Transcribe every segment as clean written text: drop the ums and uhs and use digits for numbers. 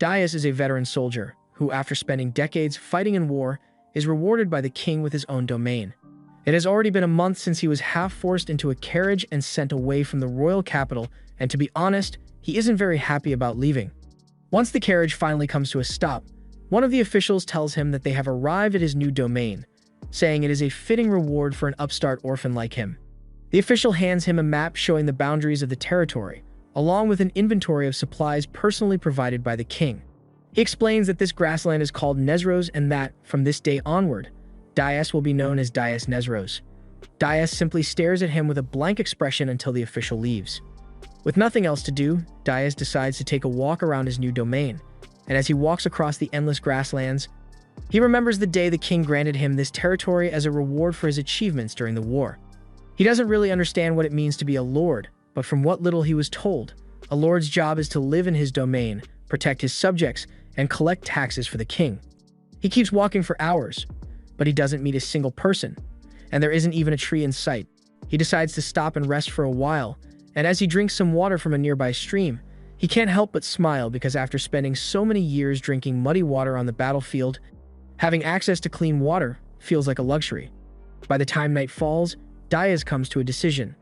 Dias is a veteran soldier who, after spending decades fighting in war, is rewarded by the king with his own domain. It has already been a month since he was half forced into a carriage and sent away from the royal capital, and to be honest, he isn't very happy about leaving. Once the carriage finally comes to a stop, one of the officials tells him that they have arrived at his new domain, saying it is a fitting reward for an upstart orphan like him. The official hands him a map showing the boundaries of the territory, along with an inventory of supplies personally provided by the king. He explains that this grassland is called Nezros and that, from this day onward, Dias will be known as Dias Nezros. Dias simply stares at him with a blank expression until the official leaves. With nothing else to do, Dias decides to take a walk around his new domain, and as he walks across the endless grasslands, he remembers the day the king granted him this territory as a reward for his achievements during the war. He doesn't really understand what it means to be a lord, but from what little he was told, a lord's job is to live in his domain, protect his subjects, and collect taxes for the king. He keeps walking for hours, but he doesn't meet a single person, and there isn't even a tree in sight. He decides to stop and rest for a while, and as he drinks some water from a nearby stream, he can't help but smile because after spending so many years drinking muddy water on the battlefield, having access to clean water feels like a luxury. By the time night falls, Dias comes to a decision.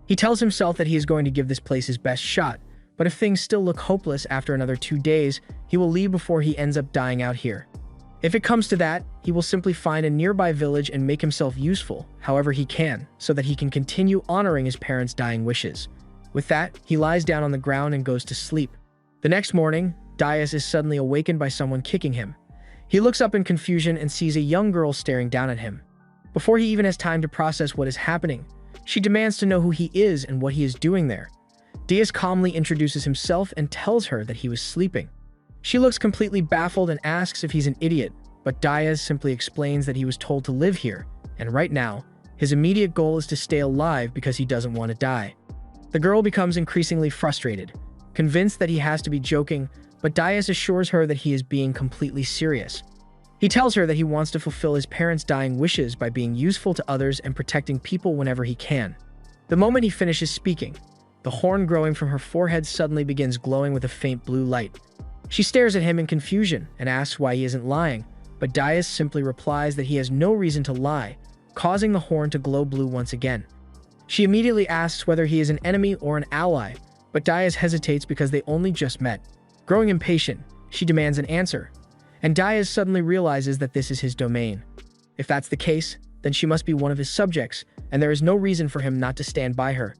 He tells himself that he is going to give this place his best shot, but if things still look hopeless after another 2 days, he will leave before he ends up dying out here. If it comes to that, he will simply find a nearby village and make himself useful however he can, so that he can continue honoring his parents' dying wishes. With that, he lies down on the ground and goes to sleep. The next morning, Dias is suddenly awakened by someone kicking him. He looks up in confusion and sees a young girl staring down at him. Before he even has time to process what is happening, she demands to know who he is and what he is doing there. Dias calmly introduces himself and tells her that he was sleeping. She looks completely baffled and asks if he's an idiot, but Dias simply explains that he was told to live here, and right now, his immediate goal is to stay alive because he doesn't want to die. The girl becomes increasingly frustrated, convinced that he has to be joking, but Dias assures her that he is being completely serious. He tells her that he wants to fulfill his parents' dying wishes by being useful to others and protecting people whenever he can. The moment he finishes speaking, the horn growing from her forehead suddenly begins glowing with a faint blue light. She stares at him in confusion and asks why he isn't lying, but Dias simply replies that he has no reason to lie, causing the horn to glow blue once again. She immediately asks whether he is an enemy or an ally, but Dias hesitates because they only just met. Growing impatient, she demands an answer, and Dias suddenly realizes that this is his domain. If that's the case, then she must be one of his subjects, and there is no reason for him not to stand by her.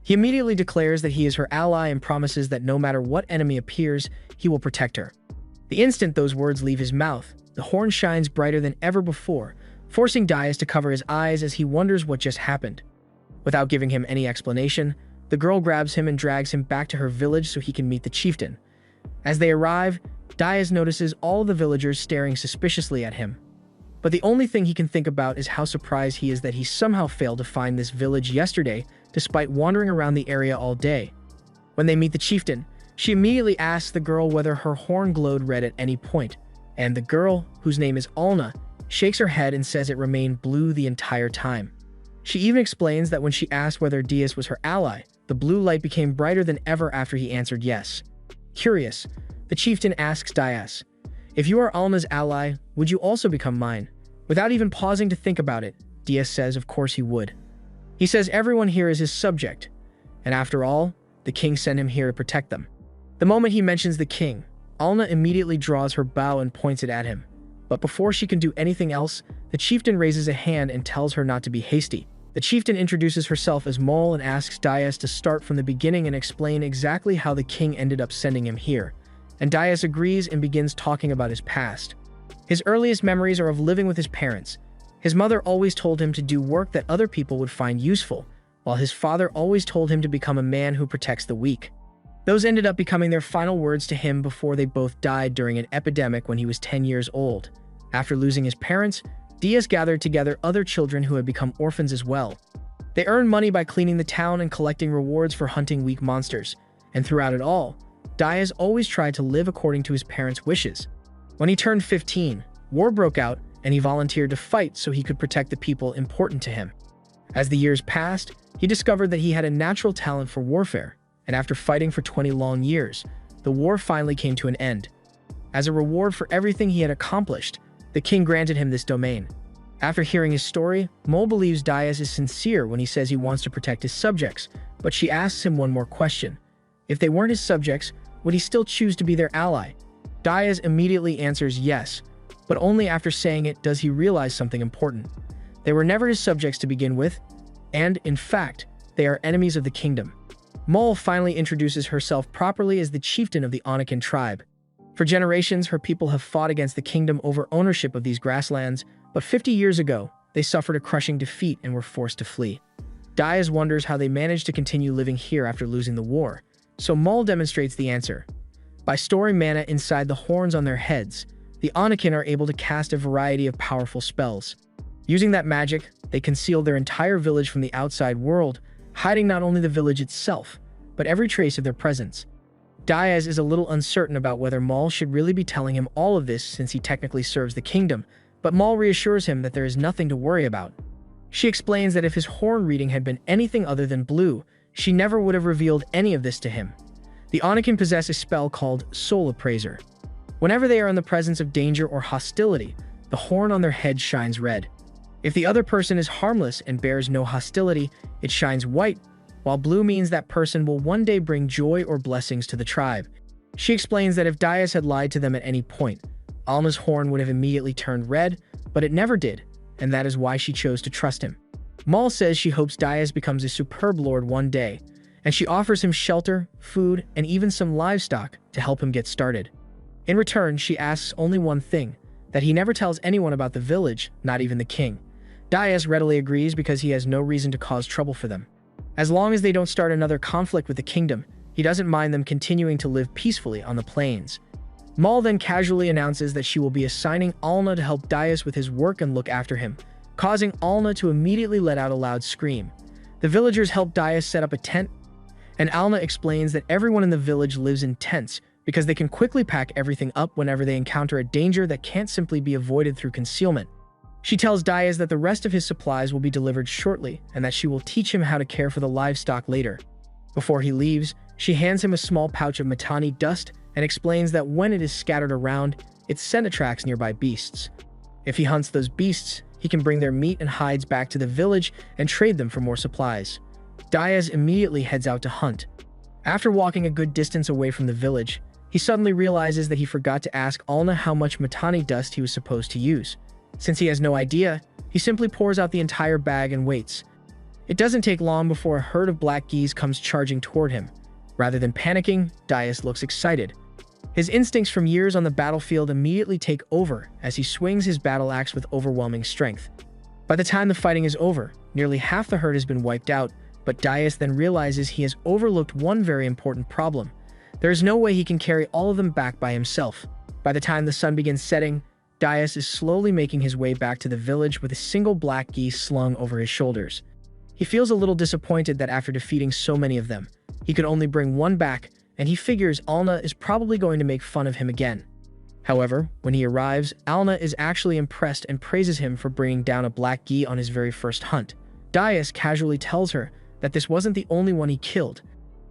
He immediately declares that he is her ally and promises that no matter what enemy appears, he will protect her. The instant those words leave his mouth, the horn shines brighter than ever before, forcing Dias to cover his eyes as he wonders what just happened. Without giving him any explanation, the girl grabs him and drags him back to her village so he can meet the chieftain. As they arrive, Dias notices all the villagers staring suspiciously at him. But the only thing he can think about is how surprised he is that he somehow failed to find this village yesterday, despite wandering around the area all day. When they meet the chieftain, she immediately asks the girl whether her horn glowed red at any point, and the girl, whose name is Alna, shakes her head and says it remained blue the entire time. She even explains that when she asked whether Dias was her ally, the blue light became brighter than ever after he answered yes. Curious, the chieftain asks Dias, "If you are Alna's ally, would you also become mine?" Without even pausing to think about it, Dias says of course he would. He says everyone here is his subject, and after all, the king sent him here to protect them. The moment he mentions the king, Alna immediately draws her bow and points it at him. But before she can do anything else, the chieftain raises a hand and tells her not to be hasty. The chieftain introduces herself as Mol and asks Dias to start from the beginning and explain exactly how the king ended up sending him here. And Dias agrees and begins talking about his past. His earliest memories are of living with his parents. His mother always told him to do work that other people would find useful, while his father always told him to become a man who protects the weak. Those ended up becoming their final words to him before they both died during an epidemic when he was 10 years old. After losing his parents, Dias gathered together other children who had become orphans as well. They earned money by cleaning the town and collecting rewards for hunting weak monsters, and throughout it all, Dias always tried to live according to his parents' wishes. When he turned 15, war broke out and he volunteered to fight so he could protect the people important to him. As the years passed, he discovered that he had a natural talent for warfare, and after fighting for 20 long years, the war finally came to an end. As a reward for everything he had accomplished, the king granted him this domain. After hearing his story, Mol believes Dias is sincere when he says he wants to protect his subjects, but she asks him one more question. If they weren't his subjects, would he still choose to be their ally? Dias immediately answers yes, but only after saying it does he realize something important. They were never his subjects to begin with, and, in fact, they are enemies of the kingdom. Mol finally introduces herself properly as the chieftain of the Anakin tribe. For generations, her people have fought against the kingdom over ownership of these grasslands, but 50 years ago, they suffered a crushing defeat and were forced to flee. Dias wonders how they managed to continue living here after losing the war, so Mol demonstrates the answer. By storing mana inside the horns on their heads, the Anakin are able to cast a variety of powerful spells. Using that magic, they conceal their entire village from the outside world, hiding not only the village itself, but every trace of their presence. Dias is a little uncertain about whether Mol should really be telling him all of this since he technically serves the kingdom, but Mol reassures him that there is nothing to worry about. She explains that if his horn reading had been anything other than blue, she never would have revealed any of this to him. The Anakin possess a spell called Soul Appraiser. Whenever they are in the presence of danger or hostility, the horn on their head shines red. If the other person is harmless and bears no hostility, it shines white, while blue means that person will one day bring joy or blessings to the tribe. She explains that if Dias had lied to them at any point, Alna's horn would have immediately turned red, but it never did, and that is why she chose to trust him. Mol says she hopes Dias becomes a superb lord one day, and she offers him shelter, food, and even some livestock to help him get started. In return, she asks only one thing, that he never tells anyone about the village, not even the king. Dias readily agrees because he has no reason to cause trouble for them. As long as they don't start another conflict with the kingdom, he doesn't mind them continuing to live peacefully on the plains. Mol then casually announces that she will be assigning Alna to help Dias with his work and look after him, causing Alna to immediately let out a loud scream. The villagers help Dias set up a tent, and Alna explains that everyone in the village lives in tents because they can quickly pack everything up whenever they encounter a danger that can't simply be avoided through concealment. She tells Dias that the rest of his supplies will be delivered shortly and that she will teach him how to care for the livestock later. Before he leaves, she hands him a small pouch of Mittani dust and explains that when it is scattered around, its scent attracts nearby beasts. If he hunts those beasts, he can bring their meat and hides back to the village and trade them for more supplies. Dias immediately heads out to hunt. After walking a good distance away from the village, he suddenly realizes that he forgot to ask Alna how much Mittani dust he was supposed to use. Since he has no idea, he simply pours out the entire bag and waits. It doesn't take long before a herd of black geese comes charging toward him. Rather than panicking, Dias looks excited. His instincts from years on the battlefield immediately take over as he swings his battle axe with overwhelming strength. By the time the fighting is over, nearly half the herd has been wiped out, but Dias then realizes he has overlooked one very important problem. There is no way he can carry all of them back by himself. By the time the sun begins setting, Dias is slowly making his way back to the village with a single black geese slung over his shoulders. He feels a little disappointed that after defeating so many of them, he could only bring one back, and he figures Alna is probably going to make fun of him again. However, when he arrives, Alna is actually impressed and praises him for bringing down a black geese on his very first hunt. Dias casually tells her that this wasn't the only one he killed.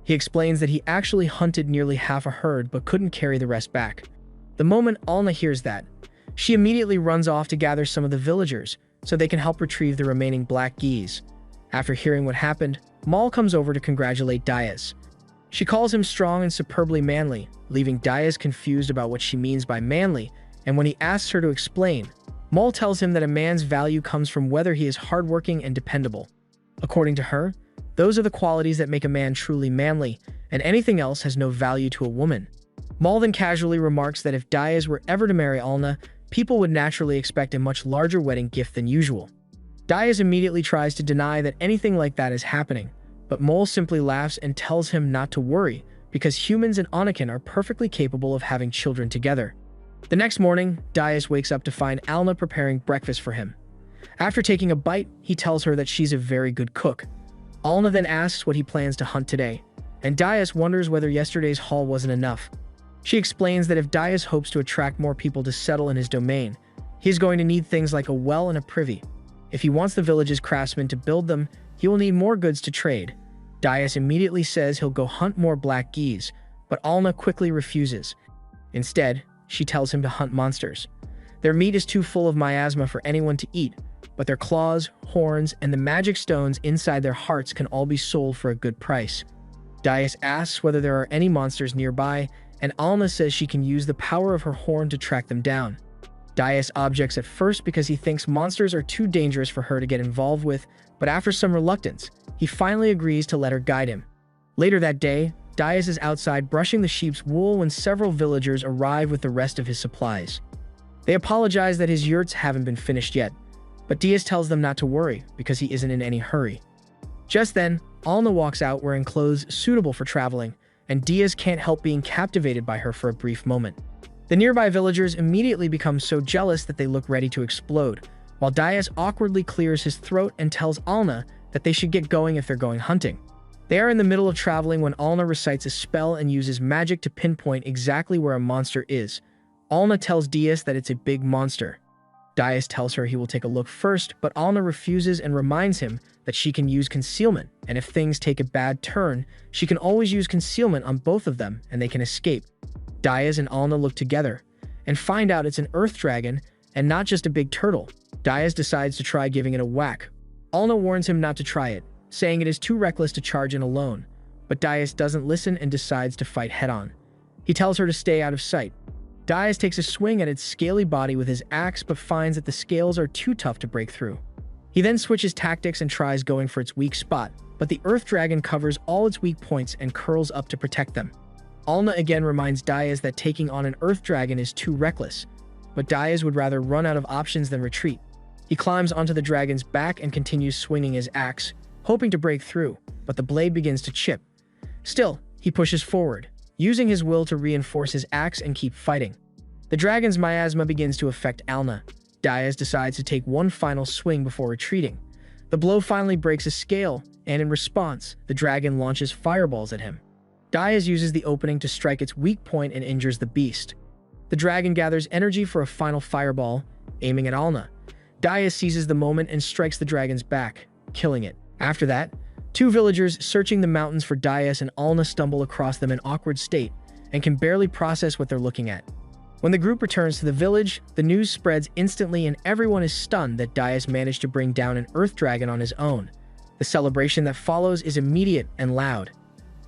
He explains that he actually hunted nearly half a herd but couldn't carry the rest back. The moment Alna hears that, she immediately runs off to gather some of the villagers so they can help retrieve the remaining black geese. After hearing what happened, Mol comes over to congratulate Dias. She calls him strong and superbly manly, leaving Dias confused about what she means by manly, and when he asks her to explain, Mol tells him that a man's value comes from whether he is hardworking and dependable. According to her, those are the qualities that make a man truly manly, and anything else has no value to a woman. Mol then casually remarks that if Dias were ever to marry Alna, people would naturally expect a much larger wedding gift than usual. Dias immediately tries to deny that anything like that is happening, but Mol simply laughs and tells him not to worry, because humans and Anakin are perfectly capable of having children together. The next morning, Dias wakes up to find Alna preparing breakfast for him. After taking a bite, he tells her that she's a very good cook. Alna then asks what he plans to hunt today, and Dias wonders whether yesterday's haul wasn't enough. She explains that if Dias hopes to attract more people to settle in his domain, he's going to need things like a well and a privy. If he wants the village's craftsmen to build them, he will need more goods to trade. Dias immediately says he'll go hunt more black geese, but Alna quickly refuses. Instead, she tells him to hunt monsters. Their meat is too full of miasma for anyone to eat, but their claws, horns, and the magic stones inside their hearts can all be sold for a good price. Dias asks whether there are any monsters nearby, and Alna says she can use the power of her horn to track them down. Dias objects at first because he thinks monsters are too dangerous for her to get involved with, but after some reluctance, he finally agrees to let her guide him. Later that day, Dias is outside brushing the sheep's wool when several villagers arrive with the rest of his supplies. They apologize that his yurts haven't been finished yet, but Dias tells them not to worry because he isn't in any hurry. Just then, Alna walks out wearing clothes suitable for traveling, and Dias can't help being captivated by her for a brief moment. The nearby villagers immediately become so jealous that they look ready to explode, while Dias awkwardly clears his throat and tells Alna that they should get going if they're going hunting. They are in the middle of traveling when Alna recites a spell and uses magic to pinpoint exactly where a monster is. Alna tells Dias that it's a big monster. Dias tells her he will take a look first, but Alna refuses and reminds him that she can use concealment, and if things take a bad turn, she can always use concealment on both of them and they can escape. Dias and Alna look together and find out it's an earth dragon and not just a big turtle. Dias decides to try giving it a whack. Alna warns him not to try it, saying it is too reckless to charge in alone, but Dias doesn't listen and decides to fight head-on. He tells her to stay out of sight. Dias takes a swing at its scaly body with his axe but finds that the scales are too tough to break through. He then switches tactics and tries going for its weak spot, but the earth dragon covers all its weak points and curls up to protect them. Alna again reminds Dias that taking on an earth dragon is too reckless, but Dias would rather run out of options than retreat. He climbs onto the dragon's back and continues swinging his axe, hoping to break through, but the blade begins to chip. Still, he pushes forward, using his will to reinforce his axe and keep fighting. The dragon's miasma begins to affect Alna. Dias decides to take one final swing before retreating. The blow finally breaks a scale, and in response, the dragon launches fireballs at him. Dias uses the opening to strike its weak point and injures the beast. The dragon gathers energy for a final fireball, aiming at Alna. Dias seizes the moment and strikes the dragon's back, killing it. After that, two villagers searching the mountains for Dias and Alna stumble across them in awkward state and can barely process what they're looking at. When the group returns to the village, the news spreads instantly and everyone is stunned that Dias managed to bring down an earth dragon on his own. The celebration that follows is immediate and loud.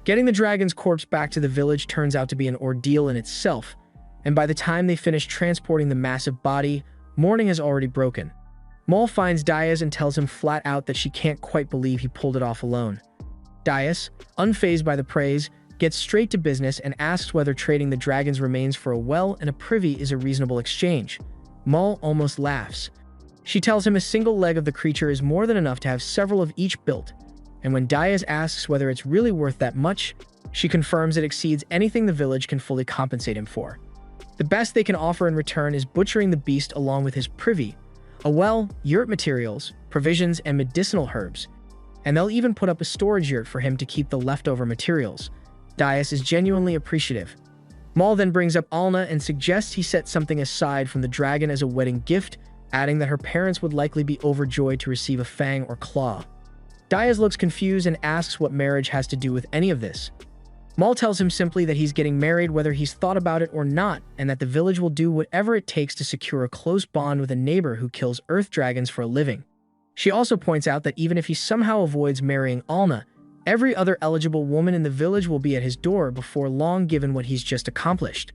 Getting the dragon's corpse back to the village turns out to be an ordeal in itself, and by the time they finish transporting the massive body, morning has already broken. Mol finds Dias and tells him flat out that she can't quite believe he pulled it off alone. Dias, unfazed by the praise, gets straight to business and asks whether trading the dragon's remains for a well and a privy is a reasonable exchange. Mol almost laughs. She tells him a single leg of the creature is more than enough to have several of each built, and when Dias asks whether it's really worth that much, she confirms it exceeds anything the village can fully compensate him for. The best they can offer in return is butchering the beast along with his privy, a well, yurt materials, provisions, and medicinal herbs, and they'll even put up a storage yurt for him to keep the leftover materials. Dias is genuinely appreciative. Mol then brings up Alna and suggests he set something aside from the dragon as a wedding gift, adding that her parents would likely be overjoyed to receive a fang or claw. Dias looks confused and asks what marriage has to do with any of this. Mol tells him simply that he's getting married whether he's thought about it or not, and that the village will do whatever it takes to secure a close bond with a neighbor who kills earth dragons for a living. She also points out that even if he somehow avoids marrying Alna, every other eligible woman in the village will be at his door before long given what he's just accomplished.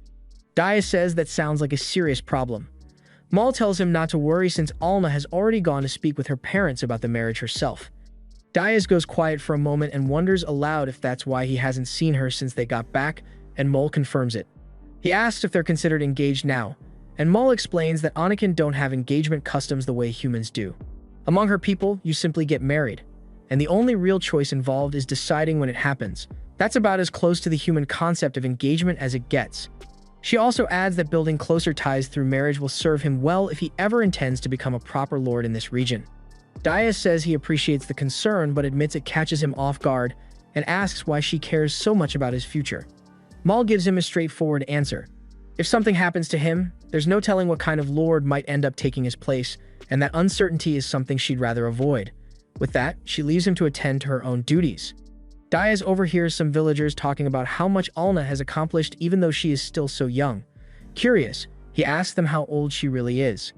Dias says that sounds like a serious problem. Mol tells him not to worry since Alna has already gone to speak with her parents about the marriage herself. Dias goes quiet for a moment and wonders aloud if that's why he hasn't seen her since they got back, and Mol confirms it. He asks if they're considered engaged now, and Mol explains that Anakin don't have engagement customs the way humans do. Among her people, you simply get married, and the only real choice involved is deciding when it happens. That's about as close to the human concept of engagement as it gets. She also adds that building closer ties through marriage will serve him well if he ever intends to become a proper lord in this region. Dias says he appreciates the concern but admits it catches him off guard and asks why she cares so much about his future. Mol gives him a straightforward answer. If something happens to him, there's no telling what kind of lord might end up taking his place, and that uncertainty is something she'd rather avoid. With that, she leaves him to attend to her own duties. Dias overhears some villagers talking about how much Alna has accomplished even though she is still so young. Curious, he asks them how old she really is.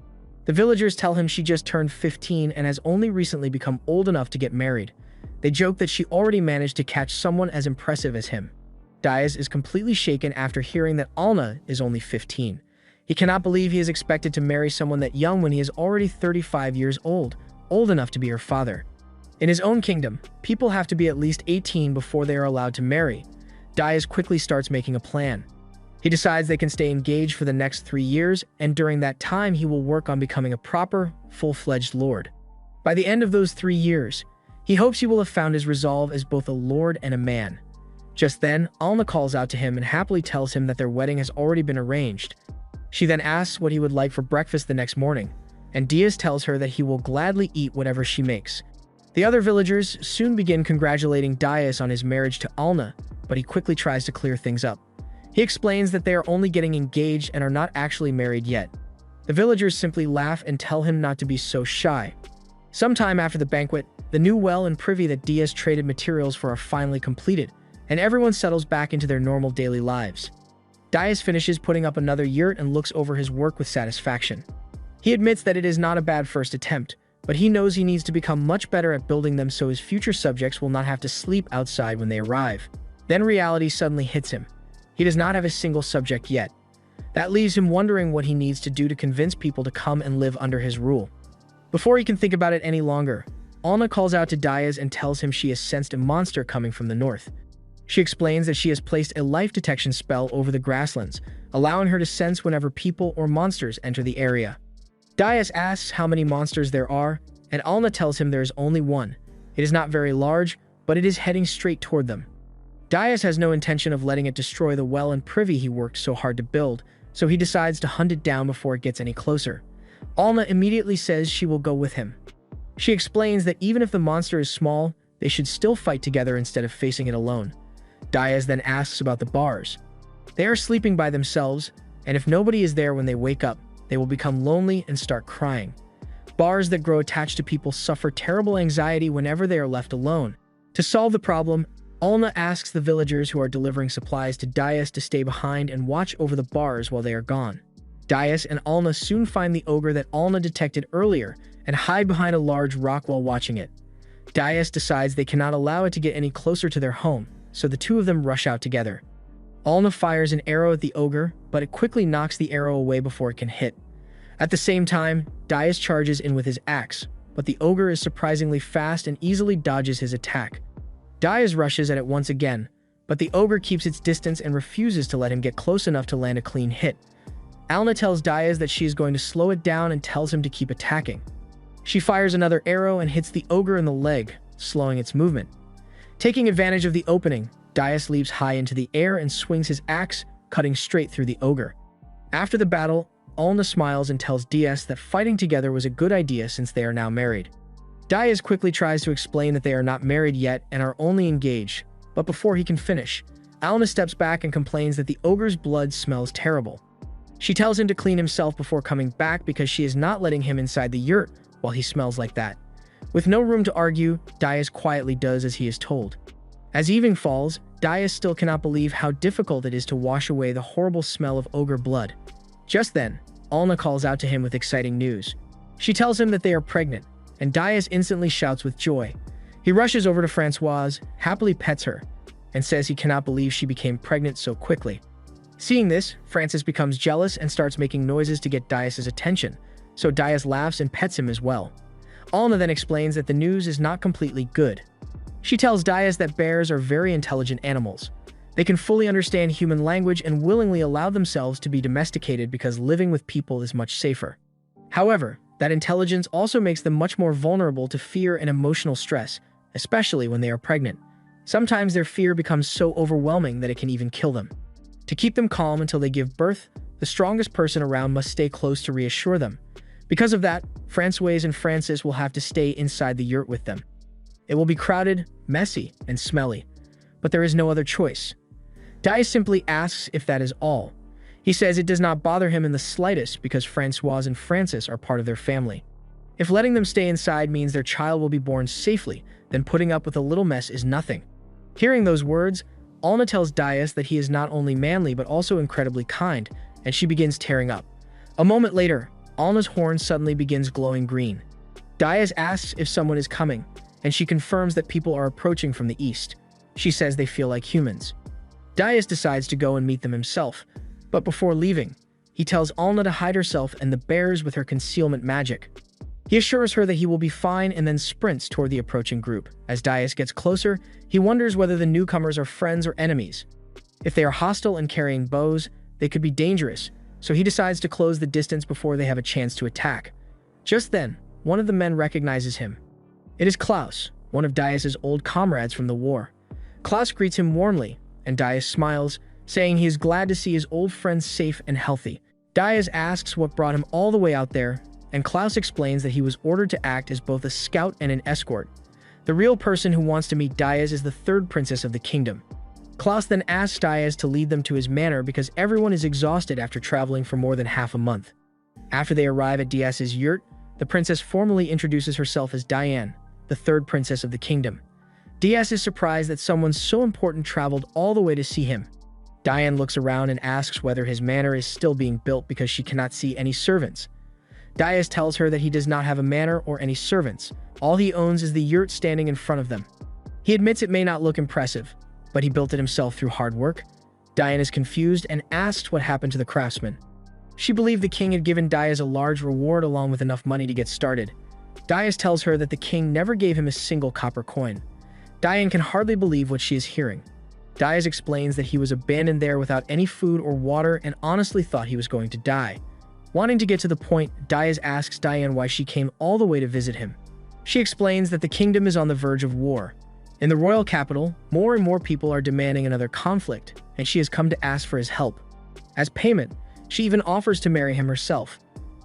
The villagers tell him she just turned 15 and has only recently become old enough to get married. They joke that she already managed to catch someone as impressive as him. Dias is completely shaken after hearing that Alna is only 15. He cannot believe he is expected to marry someone that young when he is already 35 years old enough to be her father. In his own kingdom, people have to be at least 18 before they are allowed to marry. Dias quickly starts making a plan. He decides they can stay engaged for the next 3 years, and during that time he will work on becoming a proper, full-fledged lord. By the end of those 3 years, he hopes he will have found his resolve as both a lord and a man. Just then, Alna calls out to him and happily tells him that their wedding has already been arranged. She then asks what he would like for breakfast the next morning, and Dias tells her that he will gladly eat whatever she makes. The other villagers soon begin congratulating Dias on his marriage to Alna, but he quickly tries to clear things up. He explains that they are only getting engaged and are not actually married yet. The villagers simply laugh and tell him not to be so shy. Sometime after the banquet, the new well and privy that Dias traded materials for are finally completed, and everyone settles back into their normal daily lives. Dias finishes putting up another yurt and looks over his work with satisfaction. He admits that it is not a bad first attempt, but he knows he needs to become much better at building them so his future subjects will not have to sleep outside when they arrive. Then reality suddenly hits him. He does not have a single subject yet. That leaves him wondering what he needs to do to convince people to come and live under his rule. Before he can think about it any longer, Alna calls out to Dias and tells him she has sensed a monster coming from the north. She explains that she has placed a life detection spell over the grasslands, allowing her to sense whenever people or monsters enter the area. Dias asks how many monsters there are, and Alna tells him there is only one. It is not very large, but it is heading straight toward them. Dias has no intention of letting it destroy the well and privy he worked so hard to build, so he decides to hunt it down before it gets any closer. Alna immediately says she will go with him. She explains that even if the monster is small, they should still fight together instead of facing it alone. Dias then asks about the bars. They are sleeping by themselves, and if nobody is there when they wake up, they will become lonely and start crying. Bars that grow attached to people suffer terrible anxiety whenever they are left alone. To solve the problem, Alna asks the villagers who are delivering supplies to Dias to stay behind and watch over the bars while they are gone. Dias and Alna soon find the ogre that Alna detected earlier and hide behind a large rock while watching it. Dias decides they cannot allow it to get any closer to their home, so the two of them rush out together. Alna fires an arrow at the ogre, but it quickly knocks the arrow away before it can hit. At the same time, Dias charges in with his axe, but the ogre is surprisingly fast and easily dodges his attack. Dias rushes at it once again, but the ogre keeps its distance and refuses to let him get close enough to land a clean hit. Alna tells Dias that she is going to slow it down and tells him to keep attacking. She fires another arrow and hits the ogre in the leg, slowing its movement. Taking advantage of the opening, Dias leaps high into the air and swings his axe, cutting straight through the ogre. After the battle, Alna smiles and tells Dias that fighting together was a good idea since they are now married. Dias quickly tries to explain that they are not married yet and are only engaged, but before he can finish, Alna steps back and complains that the ogre's blood smells terrible. She tells him to clean himself before coming back because she is not letting him inside the yurt while he smells like that. With no room to argue, Dias quietly does as he is told. As evening falls, Dias still cannot believe how difficult it is to wash away the horrible smell of ogre blood. Just then, Alna calls out to him with exciting news. She tells him that they are pregnant, and Dias instantly shouts with joy. He rushes over to Françoise, happily pets her, and says he cannot believe she became pregnant so quickly. Seeing this, Francis becomes jealous and starts making noises to get Dias's attention, so Dias laughs and pets him as well. Alna then explains that the news is not completely good. She tells Dias that bears are very intelligent animals. They can fully understand human language and willingly allow themselves to be domesticated because living with people is much safer. However, that intelligence also makes them much more vulnerable to fear and emotional stress, especially when they are pregnant. Sometimes their fear becomes so overwhelming that it can even kill them. To keep them calm until they give birth, the strongest person around must stay close to reassure them. Because of that, Françoise and Francis will have to stay inside the yurt with them. It will be crowded, messy, and smelly, but there is no other choice. Dias simply asks if that is all. He says it does not bother him in the slightest because Françoise and Francis are part of their family. If letting them stay inside means their child will be born safely, then putting up with a little mess is nothing. Hearing those words, Alna tells Dias that he is not only manly but also incredibly kind, and she begins tearing up. A moment later, Alna's horn suddenly begins glowing green. Dias asks if someone is coming, and she confirms that people are approaching from the east. She says they feel like humans. Dias decides to go and meet them himself, but before leaving, he tells Alna to hide herself and the bears with her concealment magic. He assures her that he will be fine and then sprints toward the approaching group. As Dias gets closer, he wonders whether the newcomers are friends or enemies. If they are hostile and carrying bows, they could be dangerous, so he decides to close the distance before they have a chance to attack. Just then, one of the men recognizes him. It is Klaus, one of Dias's old comrades from the war. Klaus greets him warmly, and Dias smiles, saying he is glad to see his old friend safe and healthy. Dias asks what brought him all the way out there, and Klaus explains that he was ordered to act as both a scout and an escort. The real person who wants to meet Dias is the third princess of the kingdom. Klaus then asks Dias to lead them to his manor because everyone is exhausted after traveling for more than half a month. After they arrive at Dias's yurt, the princess formally introduces herself as Diane, the third princess of the kingdom. Dias is surprised that someone so important traveled all the way to see him. Diane looks around and asks whether his manor is still being built because she cannot see any servants. Dias tells her that he does not have a manor or any servants. All he owns is the yurt standing in front of them. He admits it may not look impressive, but he built it himself through hard work. Diane is confused and asks what happened to the craftsman. She believed the king had given Dias a large reward along with enough money to get started. Dias tells her that the king never gave him a single copper coin. Diane can hardly believe what she is hearing. Dias explains that he was abandoned there without any food or water and honestly thought he was going to die. Wanting to get to the point, Dias asks Diane why she came all the way to visit him. She explains that the kingdom is on the verge of war. In the royal capital, more and more people are demanding another conflict, and she has come to ask for his help. As payment, she even offers to marry him herself.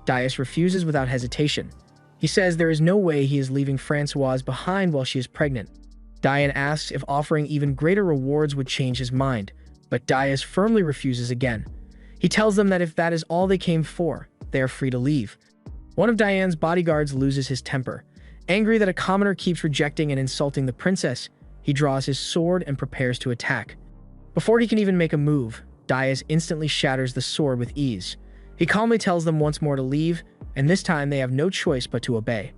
Dias refuses without hesitation. He says there is no way he is leaving Françoise behind while she is pregnant. Diane asks if offering even greater rewards would change his mind, but Dias firmly refuses again. He tells them that if that is all they came for, they are free to leave. One of Diane's bodyguards loses his temper. Angry that a commoner keeps rejecting and insulting the princess, he draws his sword and prepares to attack. Before he can even make a move, Dias instantly shatters the sword with ease. He calmly tells them once more to leave, and this time they have no choice but to obey.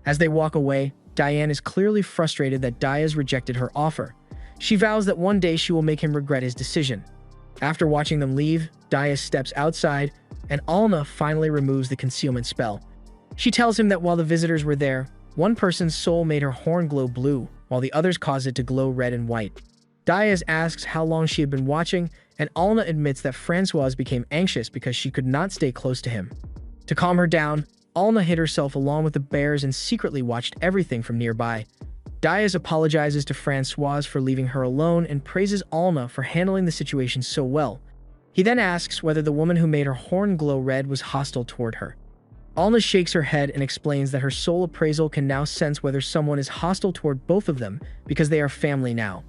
As they walk away, Diane is clearly frustrated that Dias rejected her offer. She vows that one day she will make him regret his decision. After watching them leave, Dias steps outside, and Alna finally removes the concealment spell. She tells him that while the visitors were there, one person's soul made her horn glow blue, while the others caused it to glow red and white. Dias asks how long she had been watching, and Alna admits that Françoise became anxious because she could not stay close to him. To calm her down, Alna hid herself along with the bears and secretly watched everything from nearby. Dias apologizes to Françoise for leaving her alone and praises Alna for handling the situation so well. He then asks whether the woman who made her horn glow red was hostile toward her. Alna shakes her head and explains that her soul appraisal can now sense whether someone is hostile toward both of them because they are family now.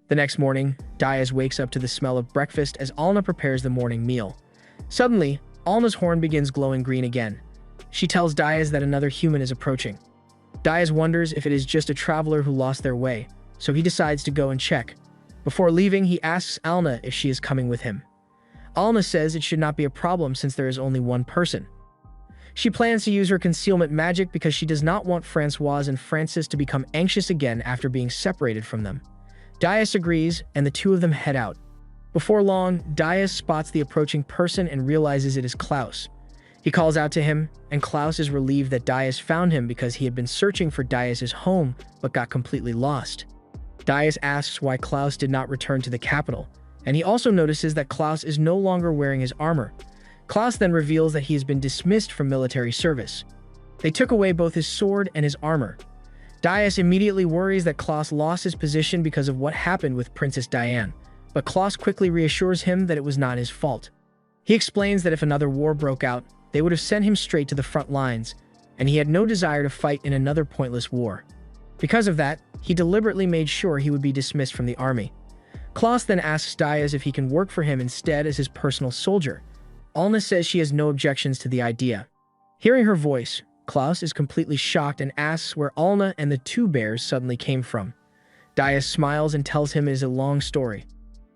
The next morning, Dias wakes up to the smell of breakfast as Alna prepares the morning meal. Suddenly, Alna's horn begins glowing green again. She tells Dias that another human is approaching. Dias wonders if it is just a traveler who lost their way, so he decides to go and check. Before leaving, he asks Alna if she is coming with him. Alna says it should not be a problem since there is only one person. She plans to use her concealment magic because she does not want Françoise and Francis to become anxious again after being separated from them. Dias agrees, and the two of them head out. Before long, Dias spots the approaching person and realizes it is Klaus. He calls out to him, and Klaus is relieved that Dias found him because he had been searching for Dias's home but got completely lost. Dias asks why Klaus did not return to the capital, and he also notices that Klaus is no longer wearing his armor. Klaus then reveals that he has been dismissed from military service. They took away both his sword and his armor. Dias immediately worries that Klaus lost his position because of what happened with Princess Diane, but Klaus quickly reassures him that it was not his fault. He explains that if another war broke out, they would have sent him straight to the front lines, and he had no desire to fight in another pointless war. Because of that, he deliberately made sure he would be dismissed from the army. Klaus then asks Dias if he can work for him instead as his personal soldier. Alna says she has no objections to the idea. Hearing her voice, Klaus is completely shocked and asks where Alna and the two bears suddenly came from. Dias smiles and tells him it is a long story.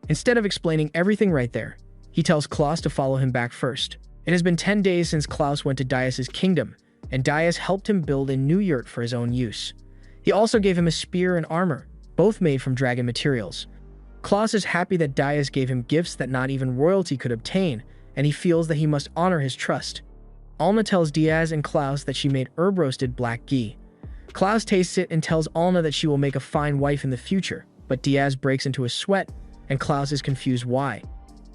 Instead of explaining everything right there, He tells Klaus to follow him back first. It has been 10 days since Klaus went to Dias's kingdom, and Dias helped him build a new yurt for his own use. He also gave him a spear and armor, both made from dragon materials. Klaus is happy that Dias gave him gifts that not even royalty could obtain, and he feels that he must honor his trust. Alna tells Dias and Klaus that she made herb-roasted black ghee. Klaus tastes it and tells Alna that she will make a fine wife in the future, but Dias breaks into a sweat, and Klaus is confused why.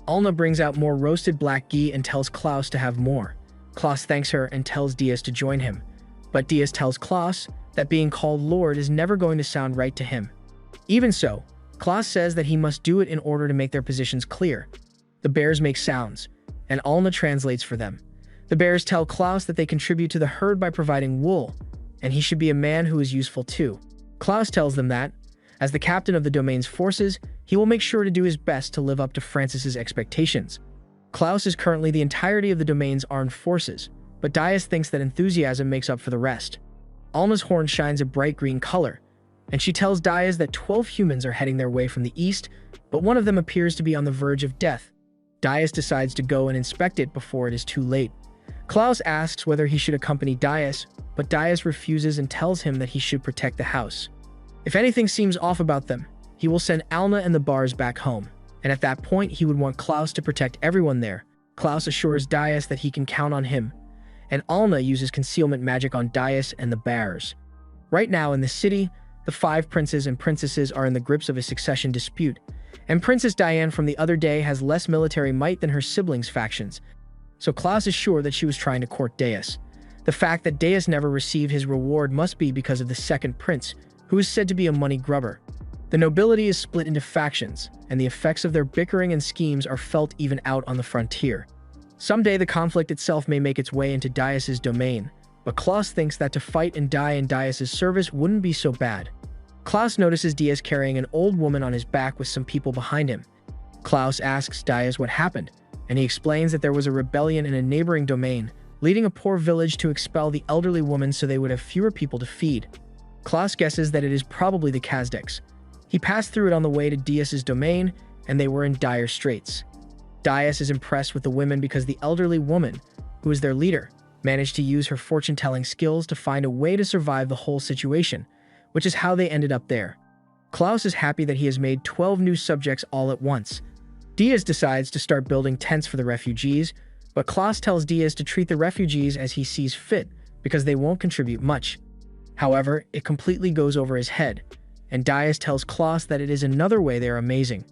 Alna brings out more roasted black ghee and tells Klaus to have more. Klaus thanks her and tells Dias to join him, but Dias tells Klaus that being called Lord is never going to sound right to him. Even so, Klaus says that he must do it in order to make their positions clear. The bears make sounds, and Alna translates for them. The bears tell Klaus that they contribute to the herd by providing wool, and he should be a man who is useful too. Klaus tells them that, as the captain of the domain's forces, he will make sure to do his best to live up to Francis's expectations. Klaus is currently the entirety of the domain's armed forces, but Dias thinks that enthusiasm makes up for the rest. Alna's horn shines a bright green color, and she tells Dias that 12 humans are heading their way from the east, but one of them appears to be on the verge of death. Dias decides to go and inspect it before it is too late. Klaus asks whether he should accompany Dias, but Dias refuses and tells him that he should protect the house. If anything seems off about them, he will send Alna and the bars back home, and at that point he would want Klaus to protect everyone there. Klaus assures Dias that he can count on him, and Alna uses concealment magic on Dias and the bears. Right now in the city, the 5 princes and princesses are in the grips of a succession dispute, and Princess Diane from the other day has less military might than her siblings' factions, so Klaus is sure that she was trying to court Dias. The fact that Dias never received his reward must be because of the second prince, who is said to be a money grubber. The nobility is split into factions, and the effects of their bickering and schemes are felt even out on the frontier. Someday the conflict itself may make its way into Dias's domain, but Klaus thinks that to fight and die in Dias's service wouldn't be so bad. Klaus notices Dias carrying an old woman on his back with some people behind him. Klaus asks Dias what happened, and he explains that there was a rebellion in a neighboring domain, leading a poor village to expel the elderly woman so they would have fewer people to feed. Klaus guesses that it is probably the Kazdecs. He passed through it on the way to Dias's domain, and they were in dire straits. Dias is impressed with the women because the elderly woman, who is their leader, managed to use her fortune-telling skills to find a way to survive the whole situation, which is how they ended up there. Klaus is happy that he has made 12 new subjects all at once. Dias decides to start building tents for the refugees, but Klaus tells Dias to treat the refugees as he sees fit because they won't contribute much. However, it completely goes over his head, and Dias tells Klaus that it is another way they are amazing.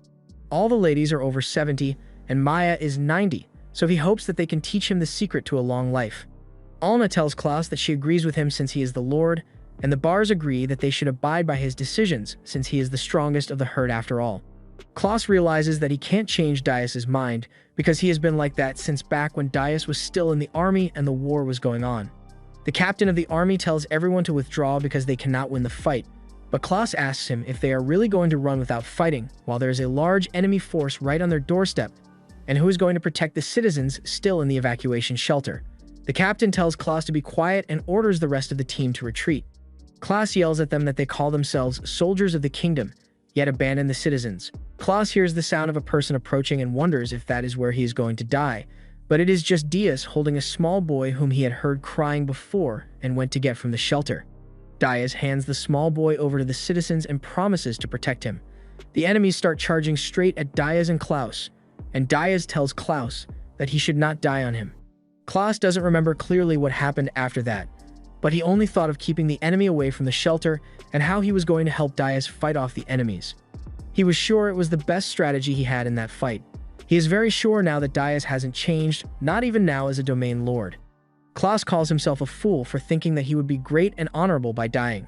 All the ladies are over 70, and Maya is 90, so he hopes that they can teach him the secret to a long life. Alna tells Klaus that she agrees with him since he is the Lord, and the bars agree that they should abide by his decisions since he is the strongest of the herd after all. Klaus realizes that he can't change Dias's mind because he has been like that since back when Dias was still in the army and the war was going on. The captain of the army tells everyone to withdraw because they cannot win the fight, but Klaus asks him if they are really going to run without fighting while there is a large enemy force right on their doorstep, and who is going to protect the citizens still in the evacuation shelter. The captain tells Klaus to be quiet and orders the rest of the team to retreat. Klaus yells at them that they call themselves soldiers of the kingdom, yet abandon the citizens. Klaus hears the sound of a person approaching and wonders if that is where he is going to die, but it is just Dias holding a small boy whom he had heard crying before and went to get from the shelter. Dias hands the small boy over to the citizens and promises to protect him. The enemies start charging straight at Dias and Klaus, and Dias tells Klaus that he should not die on him. Klaus doesn't remember clearly what happened after that, but he only thought of keeping the enemy away from the shelter and how he was going to help Dias fight off the enemies. He was sure it was the best strategy he had in that fight. He is very sure now that Dias hasn't changed, not even now as a domain lord. Klaus calls himself a fool for thinking that he would be great and honorable by dying.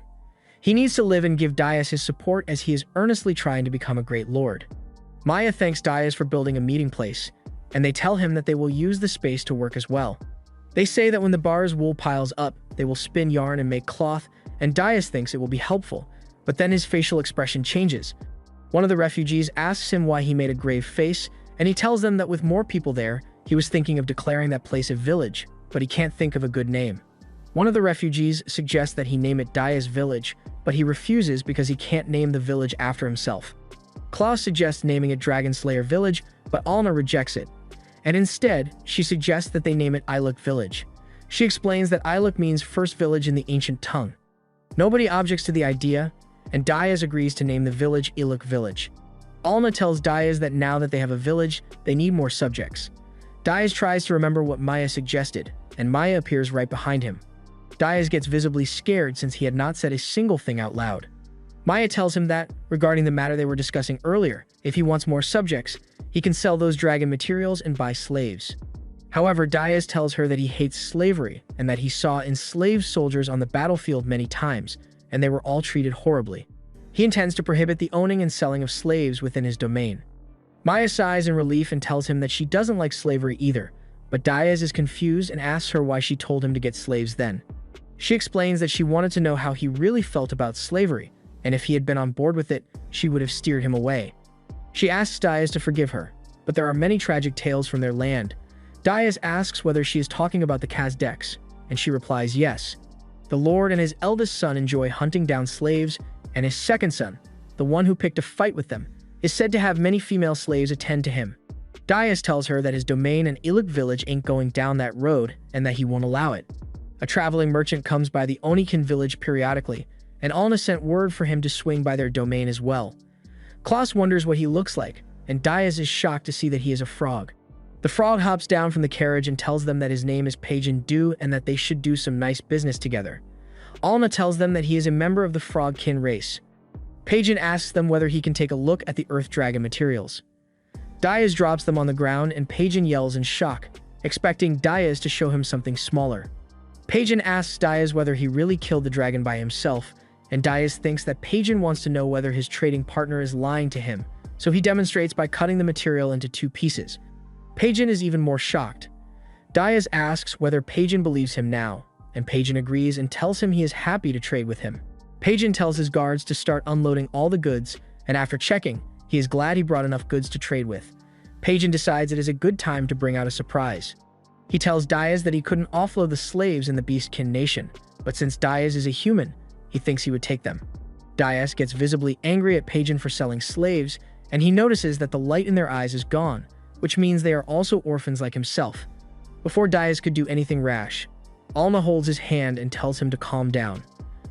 He needs to live and give Dias his support as he is earnestly trying to become a great lord. Maya thanks Dias for building a meeting place, and they tell him that they will use the space to work as well. They say that when the bar's wool piles up, they will spin yarn and make cloth, and Dias thinks it will be helpful, but then his facial expression changes. One of the refugees asks him why he made a grave face, and he tells them that with more people there, he was thinking of declaring that place a village, but he can't think of a good name. One of the refugees suggests that he name it Dias Village, but he refuses because he can't name the village after himself. Klaus suggests naming it Dragon Slayer Village, but Alna rejects it, and instead, she suggests that they name it Iluk Village. She explains that Iluk means first village in the ancient tongue. Nobody objects to the idea, and Diaz agrees to name the village Iluk Village. Alna tells Diaz that now that they have a village, they need more subjects. Diaz tries to remember what Maya suggested, and Maya appears right behind him. Diaz gets visibly scared since he had not said a single thing out loud. Maya tells him that, regarding the matter they were discussing earlier, if he wants more subjects, he can sell those dragon materials and buy slaves. However, Diaz tells her that he hates slavery and that he saw enslaved soldiers on the battlefield many times, and they were all treated horribly. He intends to prohibit the owning and selling of slaves within his domain. Maya sighs in relief and tells him that she doesn't like slavery either, but Diaz is confused and asks her why she told him to get slaves then. She explains that she wanted to know how he really felt about slavery, and if he had been on board with it, she would have steered him away. She asks Diaz to forgive her, but there are many tragic tales from their land. Diaz asks whether she is talking about the Kazdeks, and she replies yes. The Lord and his eldest son enjoy hunting down slaves, and his second son, the one who picked a fight with them, is said to have many female slaves attend to him. Diaz tells her that his domain and Iluk village ain't going down that road and that he won't allow it. A traveling merchant comes by the Onikin village periodically, and Alna sent word for him to swing by their domain as well. Klaus wonders what he looks like, and Diaz is shocked to see that he is a frog. The frog hops down from the carriage and tells them that his name is Pajan Du and that they should do some nice business together. Alna tells them that he is a member of the frogkin race. Pajan asks them whether he can take a look at the earth dragon materials. Diaz drops them on the ground and Pajan yells in shock, expecting Diaz to show him something smaller. Pajan asks Diaz whether he really killed the dragon by himself, and Diaz thinks that Pajan wants to know whether his trading partner is lying to him, so he demonstrates by cutting the material into 2 pieces. Pajan is even more shocked. Diaz asks whether Pajan believes him now, and Pajan agrees and tells him he is happy to trade with him. Pajan tells his guards to start unloading all the goods, and after checking, he is glad he brought enough goods to trade with. Pajan decides it is a good time to bring out a surprise. He tells Diaz that he couldn't offload the slaves in the Beastkin nation, but since Diaz is a human, he thinks he would take them. Diaz gets visibly angry at Pajan for selling slaves, and he notices that the light in their eyes is gone, which means they are also orphans like himself. Before Diaz could do anything rash, Alna holds his hand and tells him to calm down.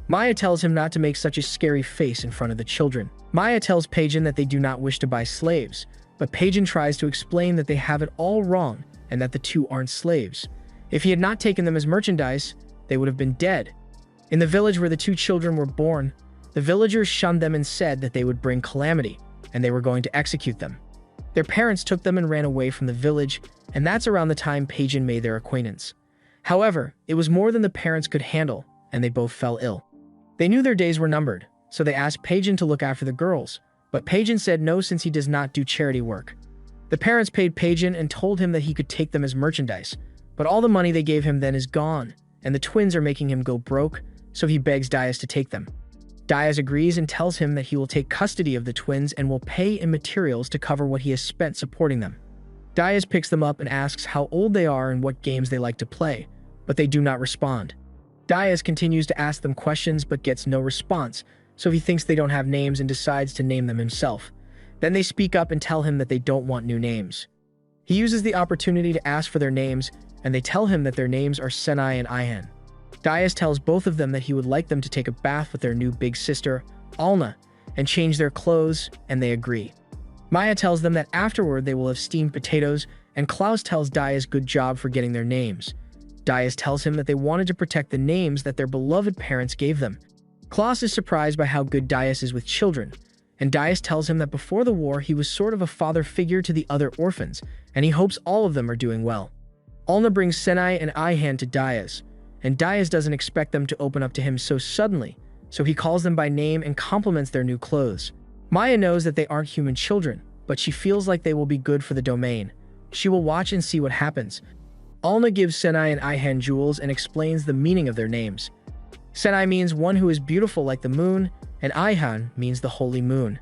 Maya tells him not to make such a scary face in front of the children. Maya tells Pajan that they do not wish to buy slaves, but Pajan tries to explain that they have it all wrong and that the 2 aren't slaves. If he had not taken them as merchandise, they would have been dead. In the village where the 2 children were born, the villagers shunned them and said that they would bring calamity, and they were going to execute them. Their parents took them and ran away from the village, and that's around the time Pajan made their acquaintance. However, it was more than the parents could handle, and they both fell ill. They knew their days were numbered, so they asked Pajan to look after the girls, but Pajan said no since he does not do charity work. The parents paid Pajan and told him that he could take them as merchandise, but all the money they gave him then is gone, and the twins are making him go broke, so he begs Diaz to take them. Diaz agrees and tells him that he will take custody of the twins and will pay in materials to cover what he has spent supporting them. Diaz picks them up and asks how old they are and what games they like to play, but they do not respond. Diaz continues to ask them questions but gets no response, so he thinks they don't have names and decides to name them himself. Then they speak up and tell him that they don't want new names. He uses the opportunity to ask for their names, and they tell him that their names are Senai and Ihan. Diaz tells both of them that he would like them to take a bath with their new big sister, Alna, and change their clothes, and they agree. Maya tells them that afterward they will have steamed potatoes, and Klaus tells Diaz good job for getting their names. Diaz tells him that they wanted to protect the names that their beloved parents gave them. Klaus is surprised by how good Diaz is with children, and Diaz tells him that before the war he was sort of a father figure to the other orphans, and he hopes all of them are doing well. Alna brings Senai and Ihan to Diaz, and Diaz doesn't expect them to open up to him so suddenly, so he calls them by name and compliments their new clothes. Maya knows that they aren't human children, but she feels like they will be good for the domain. She will watch and see what happens. Alna gives Senai and Ihan jewels and explains the meaning of their names. Senai means one who is beautiful like the moon, and Ihan means the holy moon.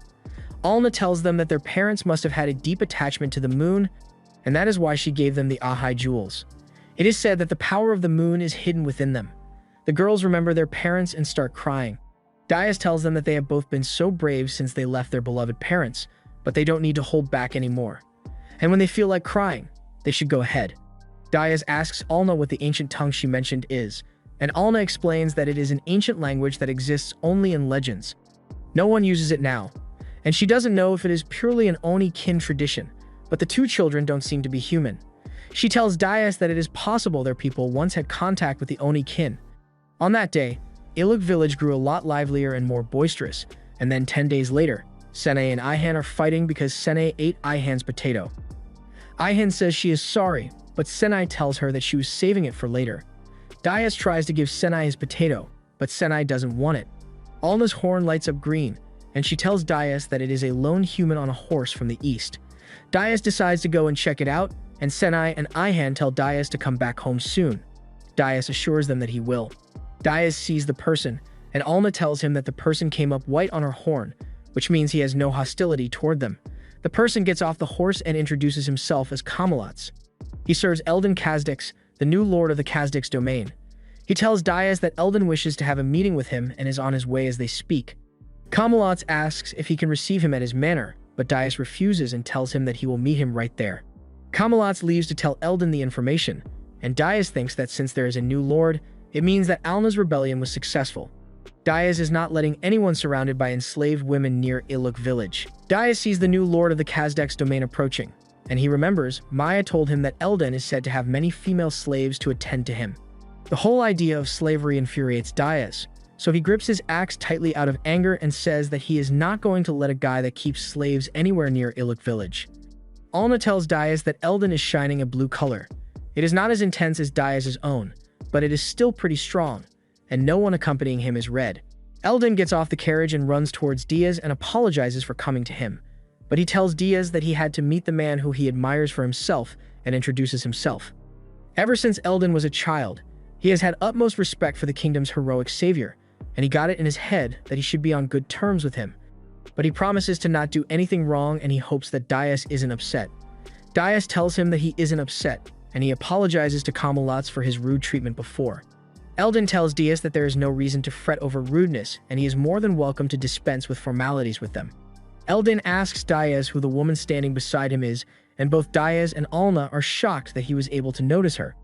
Alna tells them that their parents must have had a deep attachment to the moon, and that is why she gave them the Ahai jewels. It is said that the power of the moon is hidden within them. The girls remember their parents and start crying. Diaz tells them that they have both been so brave since they left their beloved parents, but they don't need to hold back anymore. And when they feel like crying, they should go ahead. Dias asks Alna what the ancient tongue she mentioned is, and Alna explains that it is an ancient language that exists only in legends. No one uses it now, and she doesn't know if it is purely an Oni kin tradition, but the two children don't seem to be human. She tells Dias that it is possible their people once had contact with the Oni kin. On that day, Iluk village grew a lot livelier and more boisterous, and then 10 days later, Sene and Ihan are fighting because Sene ate Ihan's potato. Ihan says she is sorry, but Senai tells her that she was saving it for later. Dias tries to give Senai his potato, but Senai doesn't want it. Alna's horn lights up green, and she tells Dias that it is a lone human on a horse from the east. Dias decides to go and check it out, and Senai and Ihan tell Dias to come back home soon. Dias assures them that he will. Dias sees the person, and Alna tells him that the person came up white on her horn, which means he has no hostility toward them. The person gets off the horse and introduces himself as Kamalats. He serves Eldon Kazdix, the new lord of the Kazdix domain. He tells Dias that Eldon wishes to have a meeting with him and is on his way as they speak. Kamalats asks if he can receive him at his manor, but Dias refuses and tells him that he will meet him right there. Kamalats leaves to tell Eldon the information, and Dias thinks that since there is a new lord, it means that Alna's rebellion was successful. Dias is not letting anyone surrounded by enslaved women near Iluk village. Dias sees the new lord of the Kazdix domain approaching, and he remembers Maya told him that Eldon is said to have many female slaves to attend to him. The whole idea of slavery infuriates Dias, so he grips his axe tightly out of anger and says that he is not going to let a guy that keeps slaves anywhere near Iluk village. Alna tells Dias that Eldon is shining a blue color. It is not as intense as Dias' own, but it is still pretty strong, and no one accompanying him is red. Eldon gets off the carriage and runs towards Dias and apologizes for coming to him, but he tells Dias that he had to meet the man who he admires for himself and introduces himself. Ever since Eldon was a child, he has had utmost respect for the kingdom's heroic savior, and he got it in his head that he should be on good terms with him. But he promises to not do anything wrong, and he hopes that Dias isn't upset. Dias tells him that he isn't upset, and he apologizes to Kamalats for his rude treatment before. Eldon tells Dias that there is no reason to fret over rudeness, and he is more than welcome to dispense with formalities with them. Eldon asks Dias who the woman standing beside him is, and both Dias and Alna are shocked that he was able to notice her.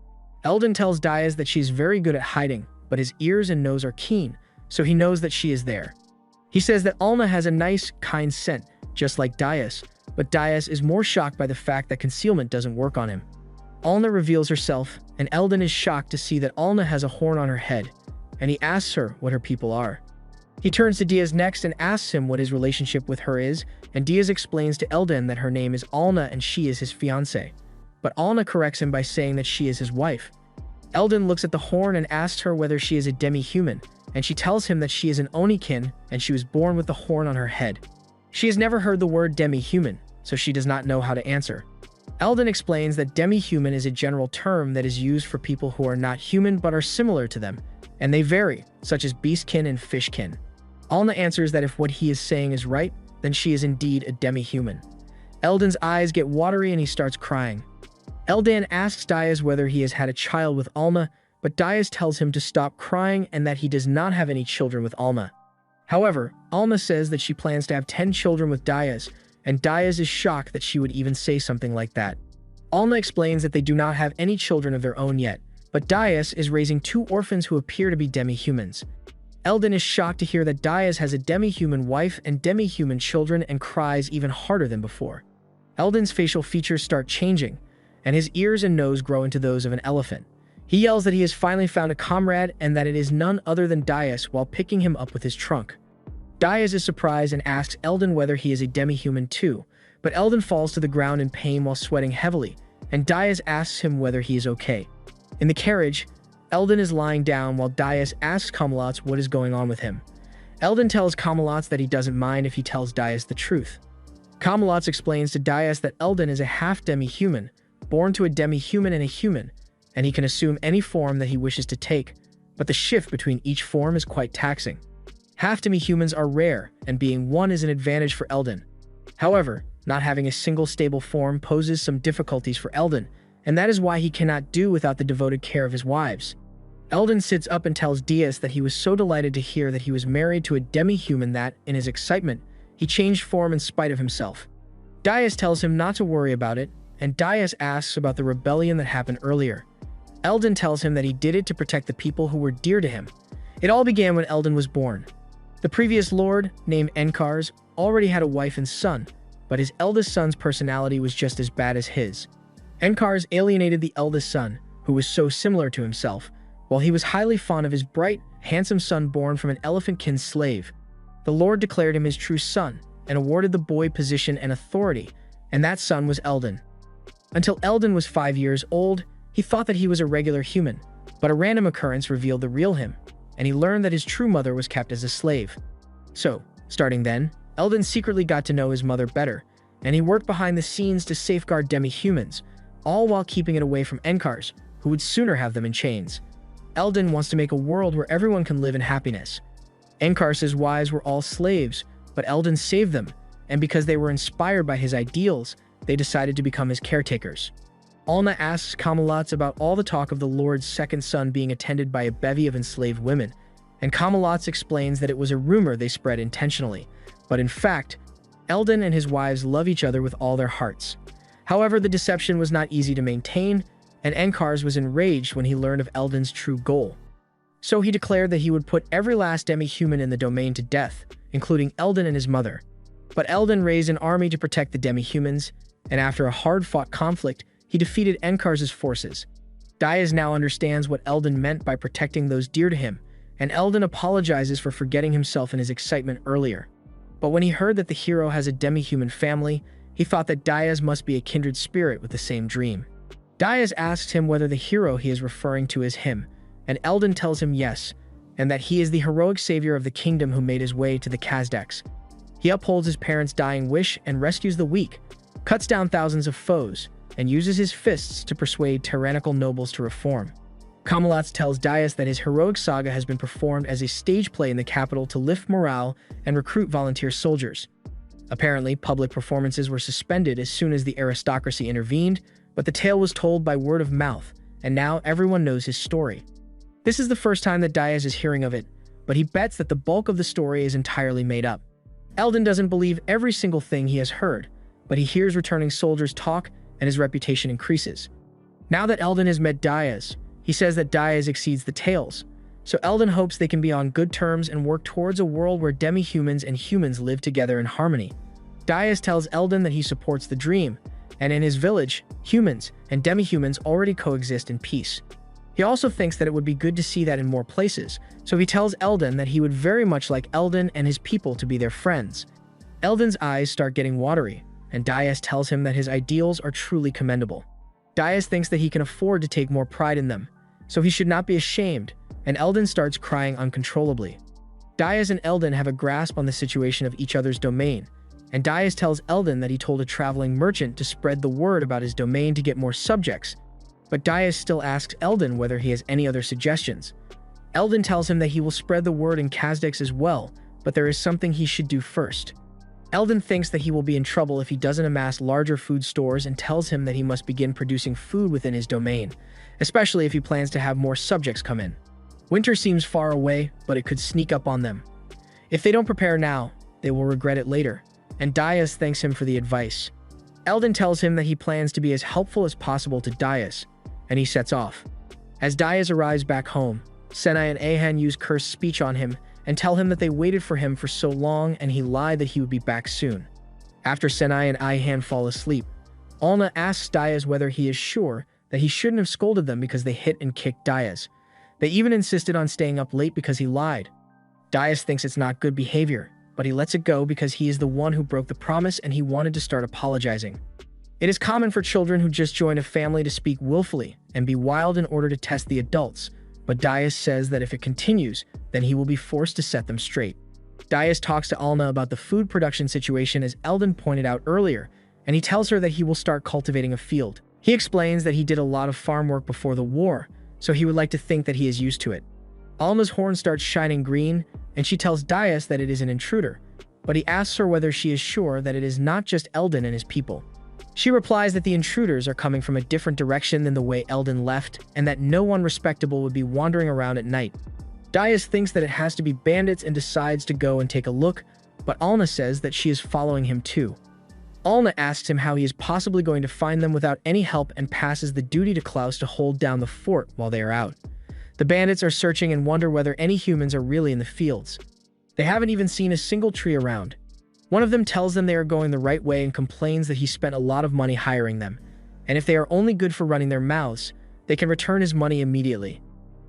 Eldon tells Dias that she is very good at hiding, but his ears and nose are keen, so he knows that she is there. He says that Alna has a nice, kind scent, just like Dias, but Dias is more shocked by the fact that concealment doesn't work on him. Alna reveals herself, and Eldon is shocked to see that Alna has a horn on her head, and he asks her what her people are. He turns to Dias next and asks him what his relationship with her is, and Dias explains to Eldon that her name is Alna and she is his fiancée. But Alna corrects him by saying that she is his wife. Eldon looks at the horn and asks her whether she is a demi-human, and she tells him that she is an Onikin and she was born with the horn on her head. She has never heard the word demi-human, so she does not know how to answer. Eldon explains that demi-human is a general term that is used for people who are not human but are similar to them, and they vary, such as beastkin and fishkin. Alna answers that if what he is saying is right, then she is indeed a demi-human. Eldon's eyes get watery and he starts crying. Eldon asks Dias whether he has had a child with Alma, but Dias tells him to stop crying and that he does not have any children with Alma. However, Alma says that she plans to have 10 children with Dias, and Dias is shocked that she would even say something like that. Alma explains that they do not have any children of their own yet, but Dias is raising 2 orphans who appear to be demi-humans. Eldon is shocked to hear that Dias has a demi-human wife and demi-human children and cries even harder than before. Eldon's facial features start changing, and his ears and nose grow into those of an elephant. He yells that he has finally found a comrade and that it is none other than Dias while picking him up with his trunk. Dias is surprised and asks Eldon whether he is a demi-human too, but Eldon falls to the ground in pain while sweating heavily, and Dias asks him whether he is okay. In the carriage, Eldon is lying down while Dias asks Kamalats what is going on with him. Eldon tells Kamalats that he doesn't mind if he tells Dias the truth. Kamalats explains to Dias that Eldon is a half demi-human, born to a demi-human and a human, and he can assume any form that he wishes to take, but the shift between each form is quite taxing. Half demi-humans are rare, and being one is an advantage for Eldon. However, not having a single stable form poses some difficulties for Eldon, and that is why he cannot do without the devoted care of his wives. Eldon sits up and tells Dias that he was so delighted to hear that he was married to a demi-human that, in his excitement, he changed form in spite of himself. Dias tells him not to worry about it, and Dias asks about the rebellion that happened earlier. Eldon tells him that he did it to protect the people who were dear to him. It all began when Eldon was born. The previous lord, named Enkars, already had a wife and son, but his eldest son's personality was just as bad as his. Enkars alienated the eldest son, who was so similar to himself, while he was highly fond of his bright, handsome son born from an elephant-kin slave. The lord declared him his true son, and awarded the boy position and authority, and that son was Eldon. Until Eldon was 5 years old, he thought that he was a regular human, but a random occurrence revealed the real him, and he learned that his true mother was kept as a slave. So, starting then, Eldon secretly got to know his mother better, and he worked behind the scenes to safeguard demi-humans, all while keeping it away from Enkars, who would sooner have them in chains. Eldon wants to make a world where everyone can live in happiness. Enkars' wives were all slaves, but Eldon saved them, and because they were inspired by his ideals, they decided to become his caretakers. Alna asks Camelot about all the talk of the Lord's second son being attended by a bevy of enslaved women, and Camelot explains that it was a rumor they spread intentionally, but in fact, Eldon and his wives love each other with all their hearts. However, the deception was not easy to maintain, and Enkars was enraged when he learned of Eldon's true goal. So he declared that he would put every last demi-human in the domain to death, including Eldon and his mother. But Eldon raised an army to protect the demi-humans, and after a hard-fought conflict, he defeated Enkars' forces. Dias now understands what Eldon meant by protecting those dear to him, and Eldon apologizes for forgetting himself in his excitement earlier. But when he heard that the hero has a demi-human family, he thought that Dias must be a kindred spirit with the same dream. Dias asks him whether the hero he is referring to is him, and Eldon tells him yes, and that he is the heroic savior of the kingdom who made his way to the Kazdaks. He upholds his parents' dying wish and rescues the weak, cuts down thousands of foes, and uses his fists to persuade tyrannical nobles to reform. Camelot tells Dias that his heroic saga has been performed as a stage play in the capital to lift morale and recruit volunteer soldiers. Apparently, public performances were suspended as soon as the aristocracy intervened, but the tale was told by word of mouth, and now everyone knows his story. This is the first time that Dias is hearing of it, but he bets that the bulk of the story is entirely made up. Eldon doesn't believe every single thing he has heard, but he hears returning soldiers talk, and his reputation increases. Now that Eldon has met Dias, he says that Dias exceeds the tales, so Eldon hopes they can be on good terms and work towards a world where demi-humans and humans live together in harmony. Dias tells Eldon that he supports the dream, and in his village, humans and demi-humans already coexist in peace. He also thinks that it would be good to see that in more places, so he tells Eldon that he would very much like Eldon and his people to be their friends. Eldon's eyes start getting watery, and Dias tells him that his ideals are truly commendable. Dias thinks that he can afford to take more pride in them, so he should not be ashamed, and Eldon starts crying uncontrollably. Dias and Eldon have a grasp on the situation of each other's domain, and Dias tells Eldon that he told a traveling merchant to spread the word about his domain to get more subjects, but Dias still asks Eldon whether he has any other suggestions. Eldon tells him that he will spread the word in Kazdaks as well, but there is something he should do first. Eldon thinks that he will be in trouble if he doesn't amass larger food stores and tells him that he must begin producing food within his domain, especially if he plans to have more subjects come in. Winter seems far away, but it could sneak up on them. If they don't prepare now, they will regret it later, and Dias thanks him for the advice. Eldon tells him that he plans to be as helpful as possible to Dias, and he sets off. As Dias arrives back home, Senai and Ahan use cursed speech on him and tell him that they waited for him for so long and he lied that he would be back soon. After Senai and Ahan fall asleep, Alna asks Dias whether he is sure that he shouldn't have scolded them because they hit and kicked Dias. They even insisted on staying up late because he lied. Dias thinks it's not good behavior, but he lets it go because he is the one who broke the promise and he wanted to start apologizing. It is common for children who just join a family to speak willfully and be wild in order to test the adults, but Dias says that if it continues, then he will be forced to set them straight. Dias talks to Alna about the food production situation as Eldon pointed out earlier, and he tells her that he will start cultivating a field. He explains that he did a lot of farm work before the war, so he would like to think that he is used to it. Alma's horn starts shining green, and she tells Dias that it is an intruder, but he asks her whether she is sure that it is not just Eldon and his people. She replies that the intruders are coming from a different direction than the way Eldon left, and that no one respectable would be wandering around at night. Dias thinks that it has to be bandits and decides to go and take a look, but Alna says that she is following him too. Alna asks him how he is possibly going to find them without any help and passes the duty to Klaus to hold down the fort while they are out. The bandits are searching and wonder whether any humans are really in the fields. They haven't even seen a single tree around. One of them tells them they are going the right way and complains that he spent a lot of money hiring them, and if they are only good for running their mouths, they can return his money immediately.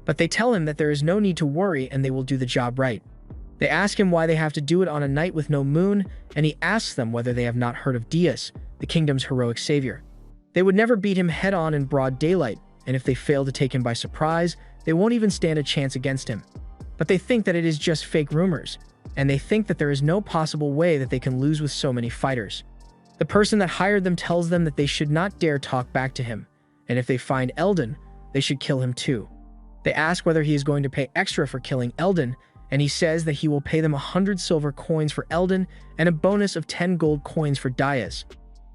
But they tell him that there is no need to worry and they will do the job right. They ask him why they have to do it on a night with no moon, and he asks them whether they have not heard of Dias, the kingdom's heroic savior. They would never beat him head-on in broad daylight, and if they fail to take him by surprise, they won't even stand a chance against him. But they think that it is just fake rumors, and they think that there is no possible way that they can lose with so many fighters. The person that hired them tells them that they should not dare talk back to him, and if they find Eldon, they should kill him too. They ask whether he is going to pay extra for killing Eldon, and he says that he will pay them 100 silver coins for Eldon and a bonus of 10 gold coins for Dias.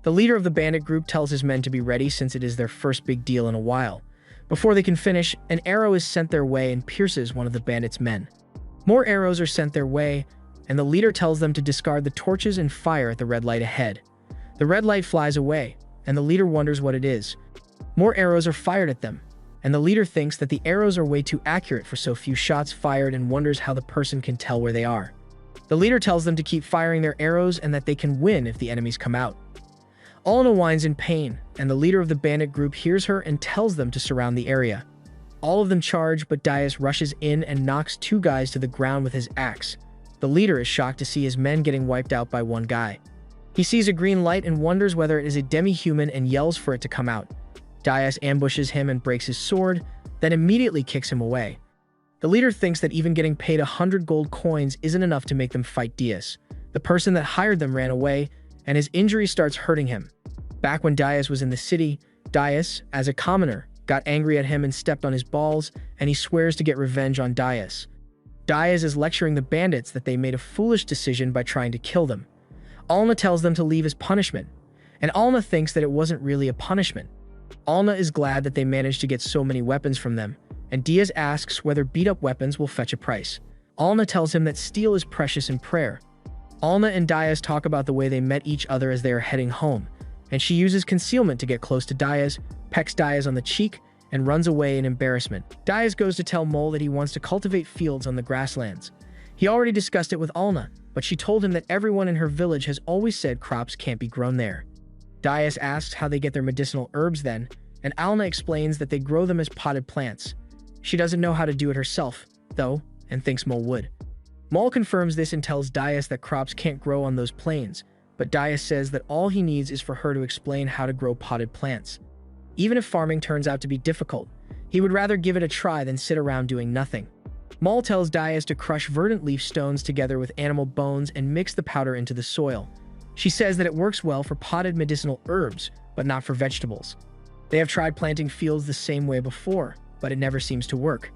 The leader of the bandit group tells his men to be ready since it is their first big deal in a while. Before they can finish, an arrow is sent their way and pierces one of the bandits' men. More arrows are sent their way, and the leader tells them to discard the torches and fire at the red light ahead. The red light flies away, and the leader wonders what it is. More arrows are fired at them, and the leader thinks that the arrows are way too accurate for so few shots fired and wonders how the person can tell where they are. The leader tells them to keep firing their arrows and that they can win if the enemies come out. Alna whines in pain, and the leader of the bandit group hears her and tells them to surround the area. All of them charge, but Dias rushes in and knocks 2 guys to the ground with his axe. The leader is shocked to see his men getting wiped out by 1 guy. He sees a green light and wonders whether it is a demi-human and yells for it to come out. Dias ambushes him and breaks his sword, then immediately kicks him away. The leader thinks that even getting paid 100 gold coins isn't enough to make them fight Dias. The person that hired them ran away, and his injury starts hurting him. Back when Dias was in the city, Dias, as a commoner, got angry at him and stepped on his balls, and he swears to get revenge on Dias. Dias is lecturing the bandits that they made a foolish decision by trying to kill them. Alna tells them to leave as punishment, and Alna thinks that it wasn't really a punishment. Alna is glad that they managed to get so many weapons from them, and Dias asks whether beat-up weapons will fetch a price. Alna tells him that steel is precious in prayer. Alna and Dias talk about the way they met each other as they are heading home, and she uses concealment to get close to Dias, pecks Dias on the cheek, and runs away in embarrassment. Dias goes to tell Mole that he wants to cultivate fields on the grasslands. He already discussed it with Alna, but she told him that everyone in her village has always said crops can't be grown there. Dias asks how they get their medicinal herbs then, and Alna explains that they grow them as potted plants. She doesn't know how to do it herself, though, and thinks Mole would. Mole confirms this and tells Dias that crops can't grow on those plains, but Dias says that all he needs is for her to explain how to grow potted plants. Even if farming turns out to be difficult, he would rather give it a try than sit around doing nothing. Mole tells Dias to crush verdant leaf stones together with animal bones and mix the powder into the soil. She says that it works well for potted medicinal herbs, but not for vegetables. They have tried planting fields the same way before, but it never seems to work.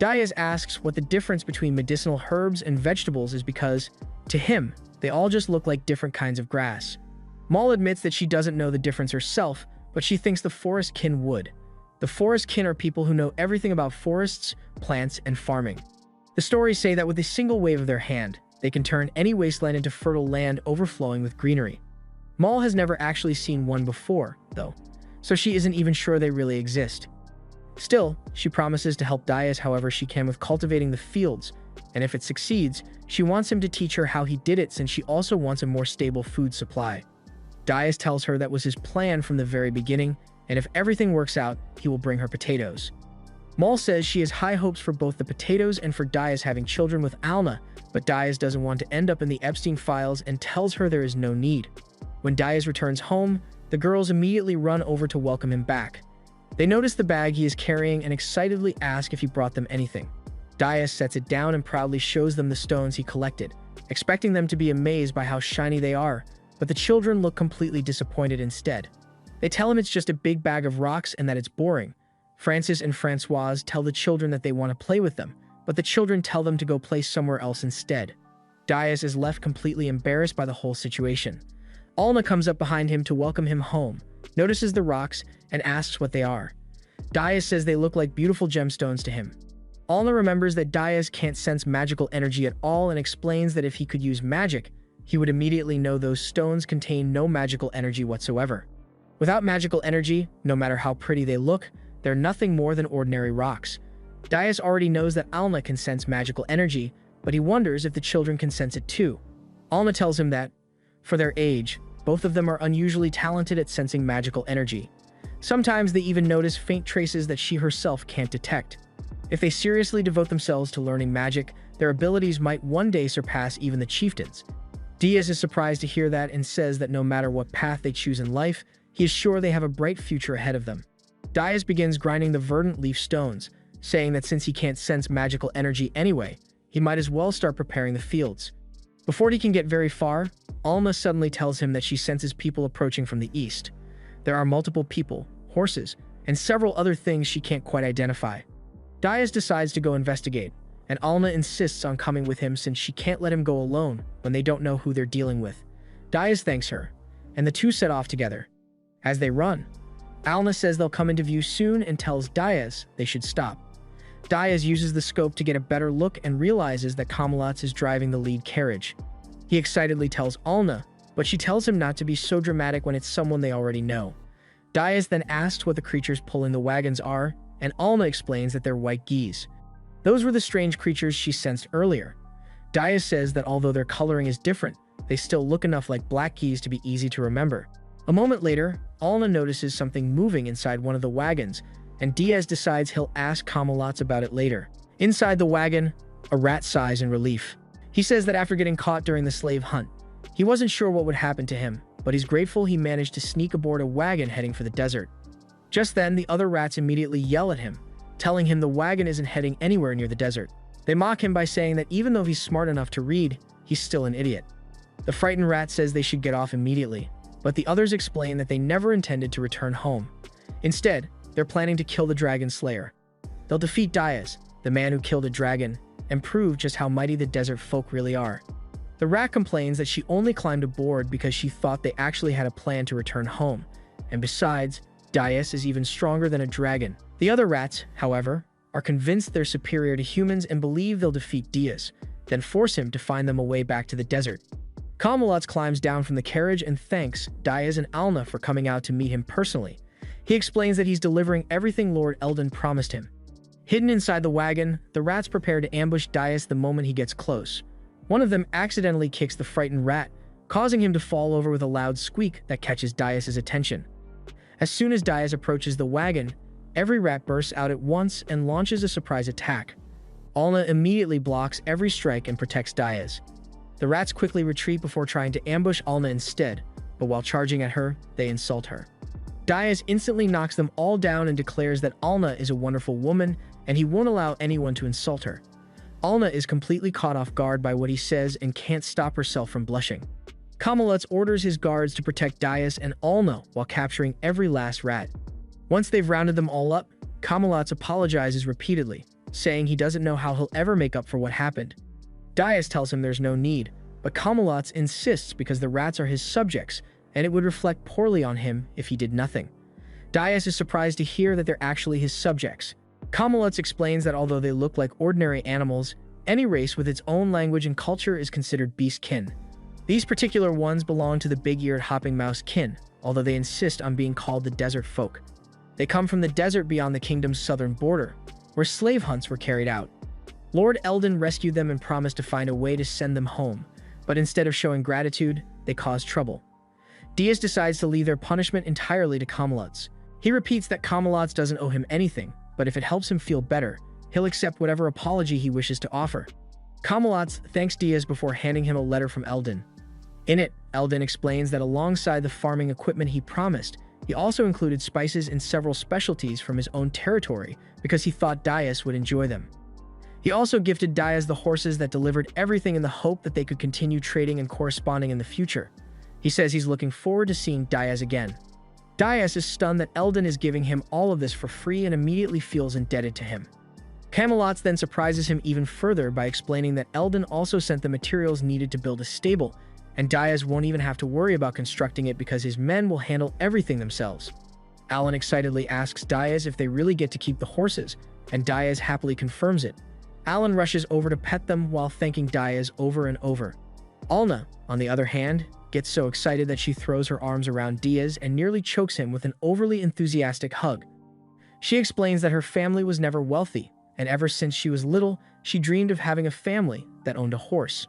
Dias asks what the difference between medicinal herbs and vegetables is because, to him, they all just look like different kinds of grass. Mole admits that she doesn't know the difference herself, but she thinks the forest kin would. The forest kin are people who know everything about forests, plants, and farming. The stories say that with a single wave of their hand, they can turn any wasteland into fertile land overflowing with greenery. Mole has never actually seen one before, though, so she isn't even sure they really exist. Still, she promises to help Dias however she can with cultivating the fields, and if it succeeds, she wants him to teach her how he did it since she also wants a more stable food supply. Dias tells her that was his plan from the very beginning, and if everything works out, he will bring her potatoes. Mole says she has high hopes for both the potatoes and for Dias having children with Alna, but Dias doesn't want to end up in the Epstein files and tells her there is no need. When Dias returns home, the girls immediately run over to welcome him back. They notice the bag he is carrying and excitedly ask if he brought them anything. Dias sets it down and proudly shows them the stones he collected, expecting them to be amazed by how shiny they are, but the children look completely disappointed instead. They tell him it's just a big bag of rocks and that it's boring. Francis and Francoise tell the children that they want to play with them, but the children tell them to go play somewhere else instead. Dias is left completely embarrassed by the whole situation. Alna comes up behind him to welcome him home, notices the rocks, and asks what they are. Dias says they look like beautiful gemstones to him. Alna remembers that Dias can't sense magical energy at all and explains that if he could use magic, he would immediately know those stones contain no magical energy whatsoever. Without magical energy, no matter how pretty they look, they're nothing more than ordinary rocks. Dias already knows that Alna can sense magical energy, but he wonders if the children can sense it too. Alna tells him that, for their age, both of them are unusually talented at sensing magical energy. Sometimes they even notice faint traces that she herself can't detect. If they seriously devote themselves to learning magic, their abilities might one day surpass even the chieftains. Dias is surprised to hear that and says that no matter what path they choose in life, he is sure they have a bright future ahead of them. Dias begins grinding the verdant leaf stones, saying that since he can't sense magical energy anyway, he might as well start preparing the fields. Before he can get very far, Alma suddenly tells him that she senses people approaching from the east. There are multiple people, horses, and several other things she can't quite identify. Dias decides to go investigate, and Alna insists on coming with him since she can't let him go alone when they don't know who they're dealing with. Dias thanks her, and the two set off together. As they run, Alna says they'll come into view soon and tells Dias they should stop. Dias uses the scope to get a better look and realizes that Camelot is driving the lead carriage. He excitedly tells Alna, but she tells him not to be so dramatic when it's someone they already know. Dias then asks what the creatures pulling the wagons are, and Alna explains that they're white geese. Those were the strange creatures she sensed earlier. Dias says that although their coloring is different, they still look enough like black geese to be easy to remember. A moment later, Alna notices something moving inside one of the wagons, and Dias decides he'll ask Camelot about it later. Inside the wagon, a rat sighs in relief. He says that after getting caught during the slave hunt, he wasn't sure what would happen to him, but he's grateful he managed to sneak aboard a wagon heading for the desert. Just then, the other rats immediately yell at him, telling him the wagon isn't heading anywhere near the desert. They mock him by saying that even though he's smart enough to read, he's still an idiot. The frightened rat says they should get off immediately, but the others explain that they never intended to return home. Instead, they're planning to kill the dragon slayer. They'll defeat Dias, the man who killed a dragon, and prove just how mighty the desert folk really are. The rat complains that she only climbed aboard because she thought they actually had a plan to return home, and besides, Dias is even stronger than a dragon. The other rats, however, are convinced they're superior to humans and believe they'll defeat Dias, then force him to find them a way back to the desert. Camelot climbs down from the carriage and thanks Dias and Alna for coming out to meet him personally. He explains that he's delivering everything Lord Eldon promised him. Hidden inside the wagon, the rats prepare to ambush Dias the moment he gets close. One of them accidentally kicks the frightened rat, causing him to fall over with a loud squeak that catches Dias' attention. As soon as Dias approaches the wagon, every rat bursts out at once and launches a surprise attack. Alna immediately blocks every strike and protects Dias. The rats quickly retreat before trying to ambush Alna instead, but while charging at her, they insult her. Dias instantly knocks them all down and declares that Alna is a wonderful woman and he won't allow anyone to insult her. Alna is completely caught off guard by what he says and can't stop herself from blushing. Camelot orders his guards to protect Dias and Alna while capturing every last rat. Once they've rounded them all up, Camelot apologizes repeatedly, saying he doesn't know how he'll ever make up for what happened. Dias tells him there's no need, but Camelot insists because the rats are his subjects, and it would reflect poorly on him if he did nothing. Dias is surprised to hear that they're actually his subjects. Camelot explains that although they look like ordinary animals, any race with its own language and culture is considered beast kin. These particular ones belong to the big-eared hopping mouse kin, although they insist on being called the desert folk. They come from the desert beyond the kingdom's southern border, where slave hunts were carried out. Lord Eldon rescued them and promised to find a way to send them home, but instead of showing gratitude, they caused trouble. Dias decides to leave their punishment entirely to Camelot. He repeats that Camelot doesn't owe him anything, but if it helps him feel better, he'll accept whatever apology he wishes to offer. Camelot thanks Dias before handing him a letter from Eldon. In it, Eldon explains that alongside the farming equipment he promised, he also included spices and several specialties from his own territory because he thought Dias would enjoy them. He also gifted Dias the horses that delivered everything in the hope that they could continue trading and corresponding in the future. He says he's looking forward to seeing Dias again. Dias is stunned that Eldon is giving him all of this for free and immediately feels indebted to him. Camelot then surprises him even further by explaining that Eldon also sent the materials needed to build a stable, and Dias won't even have to worry about constructing it because his men will handle everything themselves. Alan excitedly asks Dias if they really get to keep the horses, and Dias happily confirms it. Alan rushes over to pet them while thanking Dias over and over. Alna, on the other hand, gets so excited that she throws her arms around Diaz and nearly chokes him with an overly enthusiastic hug. She explains that her family was never wealthy, and ever since she was little, she dreamed of having a family that owned a horse.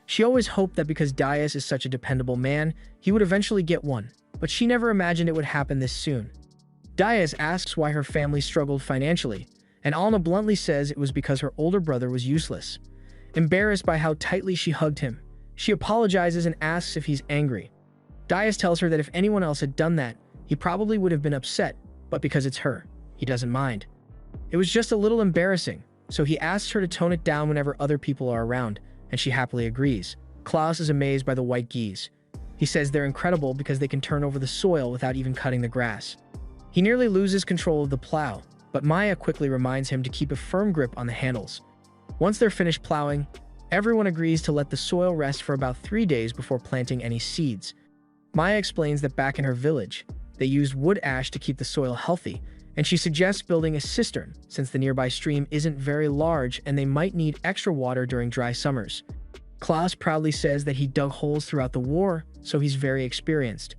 She always hoped that because Diaz is such a dependable man, he would eventually get one, but she never imagined it would happen this soon. Diaz asks why her family struggled financially, and Alna bluntly says it was because her older brother was useless. Embarrassed by how tightly she hugged him, she apologizes and asks if he's angry. Diaz tells her that if anyone else had done that, he probably would have been upset, but because it's her, he doesn't mind. It was just a little embarrassing, so he asks her to tone it down whenever other people are around, and she happily agrees. Klaus is amazed by the white geese. He says they're incredible because they can turn over the soil without even cutting the grass. He nearly loses control of the plow, but Maya quickly reminds him to keep a firm grip on the handles. Once they're finished plowing, everyone agrees to let the soil rest for about 3 days before planting any seeds. Maya explains that back in her village, they used wood ash to keep the soil healthy, and she suggests building a cistern since the nearby stream isn't very large and they might need extra water during dry summers. Klaus proudly says that he dug holes throughout the war, so he's very experienced.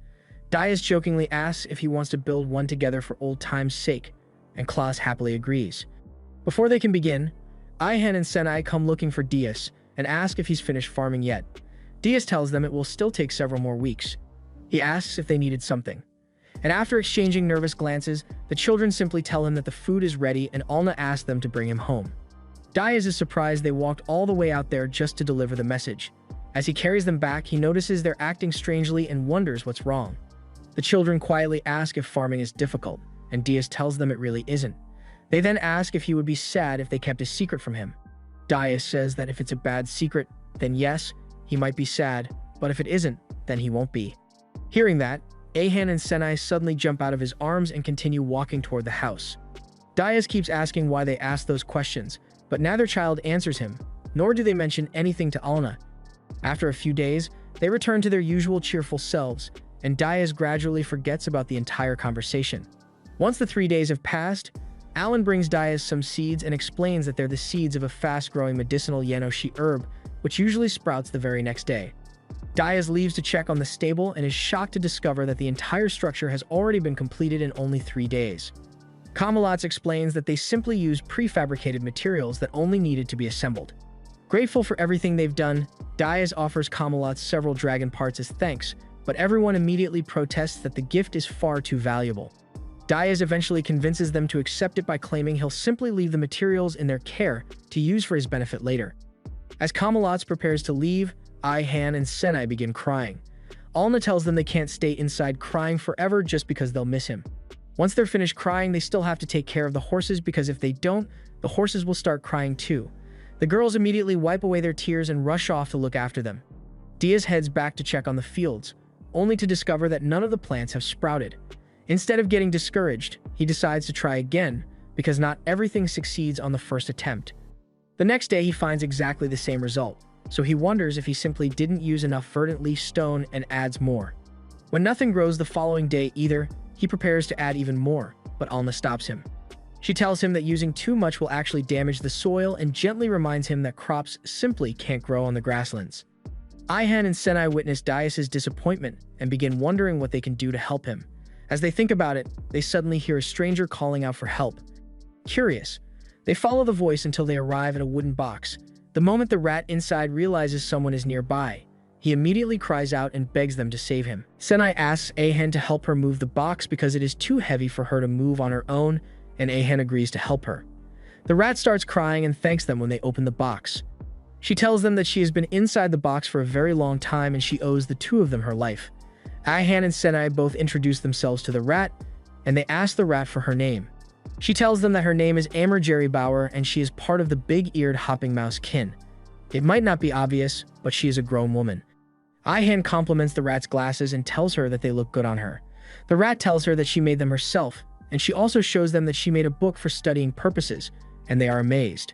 Diaz jokingly asks if he wants to build one together for old time's sake, and Klaus happily agrees. Before they can begin, Ihan and Senai come looking for Diaz and ask if he's finished farming yet. Diaz tells them it will still take several more weeks. He asks if they needed something. And after exchanging nervous glances, the children simply tell him that the food is ready and Alna asks them to bring him home. Diaz is surprised they walked all the way out there just to deliver the message. As he carries them back, he notices they're acting strangely and wonders what's wrong. The children quietly ask if farming is difficult, and Diaz tells them it really isn't. They then ask if he would be sad if they kept a secret from him. Diaz says that if it's a bad secret, then yes, he might be sad, but if it isn't, then he won't be. Hearing that, Ihan and Senai suddenly jump out of his arms and continue walking toward the house. Diaz keeps asking why they ask those questions, but neither child answers him, nor do they mention anything to Alna. After a few days, they return to their usual cheerful selves, and Diaz gradually forgets about the entire conversation. Once the 3 days have passed, Alan brings Diaz some seeds and explains that they're the seeds of a fast-growing medicinal Yenoshi herb, which usually sprouts the very next day. Diaz leaves to check on the stable and is shocked to discover that the entire structure has already been completed in only 3 days. Kamalats explains that they simply used prefabricated materials that only needed to be assembled. Grateful for everything they've done, Diaz offers Kamalats several dragon parts as thanks, but everyone immediately protests that the gift is far too valuable. Diaz eventually convinces them to accept it by claiming he'll simply leave the materials in their care to use for his benefit later. As Kamalats prepares to leave, Ihan and Senai begin crying. Alna tells them they can't stay inside crying forever just because they'll miss him. Once they're finished crying, they still have to take care of the horses because if they don't, the horses will start crying too. The girls immediately wipe away their tears and rush off to look after them. Diaz heads back to check on the fields, only to discover that none of the plants have sprouted. Instead of getting discouraged, he decides to try again, because not everything succeeds on the first attempt. The next day he finds exactly the same result, so he wonders if he simply didn't use enough verdant leaf stone and adds more. When nothing grows the following day either, he prepares to add even more, but Alna stops him. She tells him that using too much will actually damage the soil and gently reminds him that crops simply can't grow on the grasslands. Ihan and Senai witness Diaz's disappointment and begin wondering what they can do to help him. As they think about it, they suddenly hear a stranger calling out for help. Curious, they follow the voice until they arrive at a wooden box. The moment the rat inside realizes someone is nearby, he immediately cries out and begs them to save him. Senai asks Ihan to help her move the box because it is too heavy for her to move on her own, and Ihan agrees to help her. The rat starts crying and thanks them when they open the box. She tells them that she has been inside the box for a very long time and she owes the two of them her life. Ihan and Senai both introduce themselves to the rat, and they ask the rat for her name. She tells them that her name is Amber Jerry Bauer and she is part of the big-eared hopping mouse kin. It might not be obvious, but she is a grown woman. Ihan compliments the rat's glasses and tells her that they look good on her. The rat tells her that she made them herself, and she also shows them that she made a book for studying purposes, and they are amazed.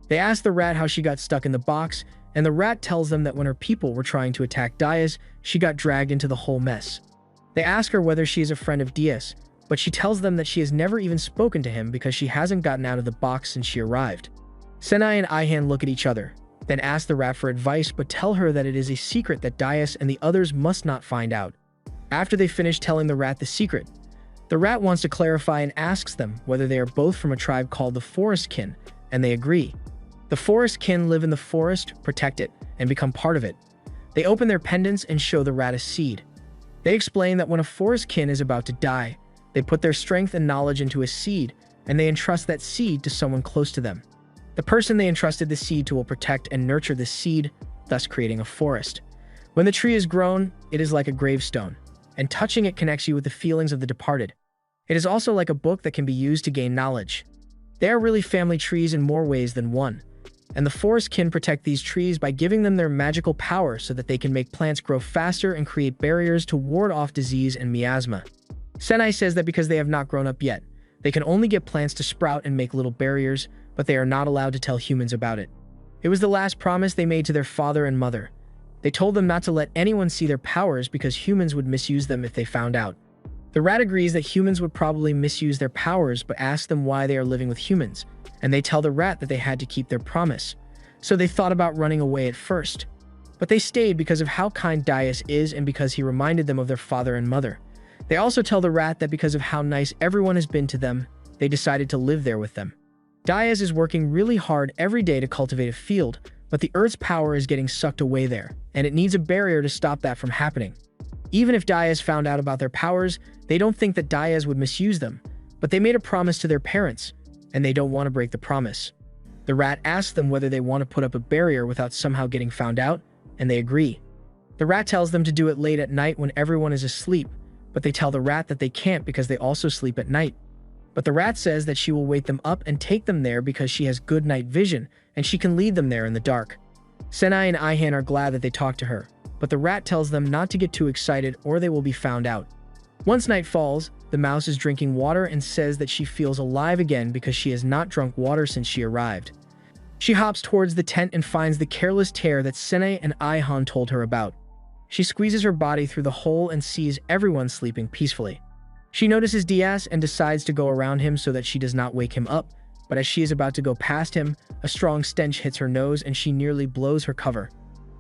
They ask the rat how she got stuck in the box, and the rat tells them that when her people were trying to attack Diaz, she got dragged into the whole mess. They ask her whether she is a friend of Diaz, but she tells them that she has never even spoken to him because she hasn't gotten out of the box since she arrived. Senai and Ihan look at each other. then ask the rat for advice but tell her that it is a secret that Dias and the others must not find out. After they finish telling the rat the secret, the rat wants to clarify and asks them whether they are both from a tribe called the Forest Kin, and they agree. The Forest Kin live in the forest, protect it, and become part of it. They open their pendants and show the rat a seed. They explain that when a Forest Kin is about to die, they put their strength and knowledge into a seed, and they entrust that seed to someone close to them. The person they entrusted the seed to will protect and nurture the seed, thus creating a forest. When the tree is grown, it is like a gravestone, and touching it connects you with the feelings of the departed. It is also like a book that can be used to gain knowledge. They are really family trees in more ways than one, and the Forest Kin protect these trees by giving them their magical power so that they can make plants grow faster and create barriers to ward off disease and miasma. Senai says that because they have not grown up yet, they can only get plants to sprout and make little barriers, but they are not allowed to tell humans about it. It was the last promise they made to their father and mother. They told them not to let anyone see their powers because humans would misuse them if they found out. The rat agrees that humans would probably misuse their powers but asks them why they are living with humans, and they tell the rat that they had to keep their promise. So they thought about running away at first. But they stayed because of how kind Dias is and because he reminded them of their father and mother. They also tell the rat that because of how nice everyone has been to them, they decided to live there with them. Dias is working really hard every day to cultivate a field, but the Earth's power is getting sucked away there, and it needs a barrier to stop that from happening. Even if Dias found out about their powers, they don't think that Dias would misuse them, but they made a promise to their parents, and they don't want to break the promise. The rat asks them whether they want to put up a barrier without somehow getting found out, and they agree. The rat tells them to do it late at night when everyone is asleep, but they tell the rat that they can't because they also sleep at night. But the rat says that she will wake them up and take them there because she has good night vision and she can lead them there in the dark. Senai and Ihan are glad that they talked to her, but the rat tells them not to get too excited or they will be found out. Once night falls, the mouse is drinking water and says that she feels alive again because she has not drunk water since she arrived. She hops towards the tent and finds the careless tear that Senai and Ihan told her about. She squeezes her body through the hole and sees everyone sleeping peacefully. She notices Dias and decides to go around him so that she does not wake him up, but as she is about to go past him, a strong stench hits her nose and she nearly blows her cover.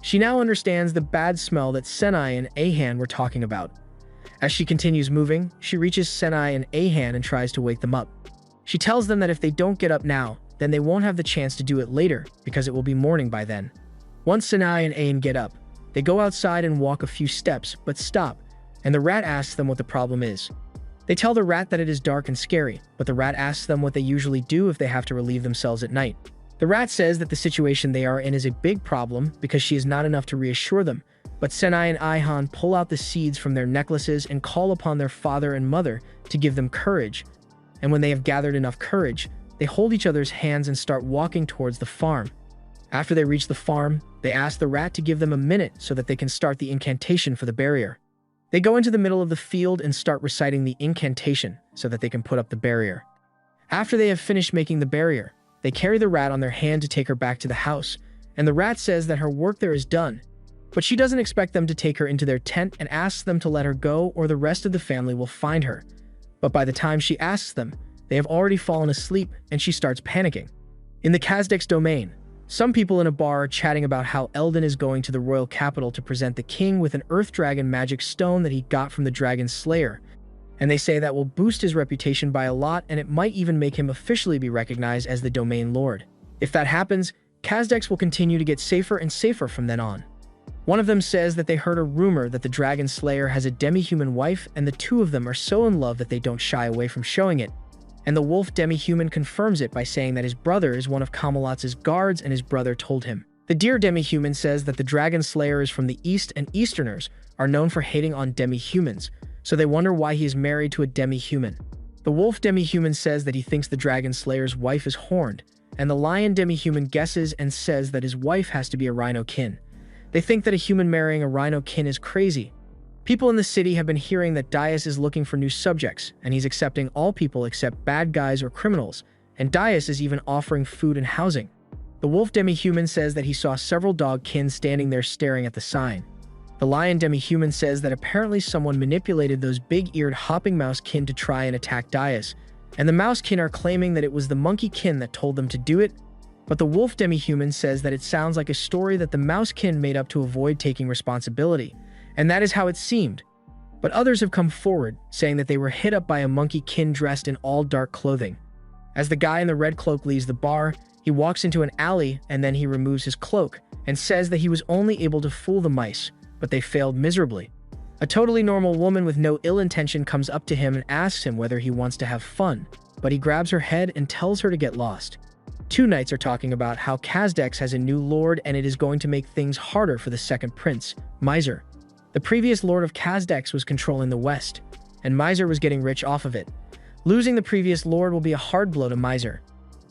She now understands the bad smell that Senai and Ihan were talking about. As she continues moving, she reaches Senai and Ihan and tries to wake them up. She tells them that if they don't get up now, then they won't have the chance to do it later because it will be morning by then. Once Senai and Ain get up, they go outside and walk a few steps, but stop, and the rat asks them what the problem is. They tell the rat that it is dark and scary, but the rat asks them what they usually do if they have to relieve themselves at night. The rat says that the situation they are in is a big problem because she is not enough to reassure them, but Senai and Ihan pull out the seeds from their necklaces and call upon their father and mother to give them courage, and when they have gathered enough courage, they hold each other's hands and start walking towards the farm. After they reach the farm, they ask the rat to give them a minute so that they can start the incantation for the barrier. They go into the middle of the field and start reciting the incantation so that they can put up the barrier. After they have finished making the barrier, they carry the rat on their hand to take her back to the house, and the rat says that her work there is done, but she doesn't expect them to take her into their tent and asks them to let her go or the rest of the family will find her. But by the time she asks them, they have already fallen asleep and she starts panicking. In the Kazdek's domain, some people in a bar are chatting about how Eldon is going to the royal capital to present the king with an earth dragon magic stone that he got from the dragon slayer, and they say that will boost his reputation by a lot and it might even make him officially be recognized as the domain lord. If that happens, Kazdeks will continue to get safer and safer from then on. One of them says that they heard a rumor that the dragon slayer has a demi-human wife and the two of them are so in love that they don't shy away from showing it. And the wolf demi-human confirms it by saying that his brother is one of Kamalatz's guards and his brother told him. The deer demi-human says that the dragon slayer is from the east and Easterners are known for hating on demi-humans, so they wonder why he is married to a demi-human. The wolf demi-human says that he thinks the dragon slayer's wife is horned, and the lion demi-human guesses and says that his wife has to be a rhino kin. They think that a human marrying a rhino kin is crazy. People in the city have been hearing that Dias is looking for new subjects, and he's accepting all people except bad guys or criminals, and Dias is even offering food and housing. The wolf demi-human says that he saw several dog kin standing there staring at the sign. The lion demi-human says that apparently someone manipulated those big-eared hopping mouse kin to try and attack Dias, and the mouse kin are claiming that it was the monkey kin that told them to do it, But the wolf demi-human says that it sounds like a story that the mousekin made up to avoid taking responsibility, and that is how it seemed. But others have come forward, saying that they were hit up by a monkey-kin dressed in all dark clothing. As the guy in the red cloak leaves the bar, he walks into an alley and then he removes his cloak and says that he was only able to fool the mice, but they failed miserably. A totally normal woman with no ill intention comes up to him and asks him whether he wants to have fun, but he grabs her head and tells her to get lost. Two knights are talking about how Kazdex has a new lord and it is going to make things harder for the second prince, Miser. The previous lord of Kazdex was controlling the west, and Miser was getting rich off of it. Losing the previous lord will be a hard blow to Miser.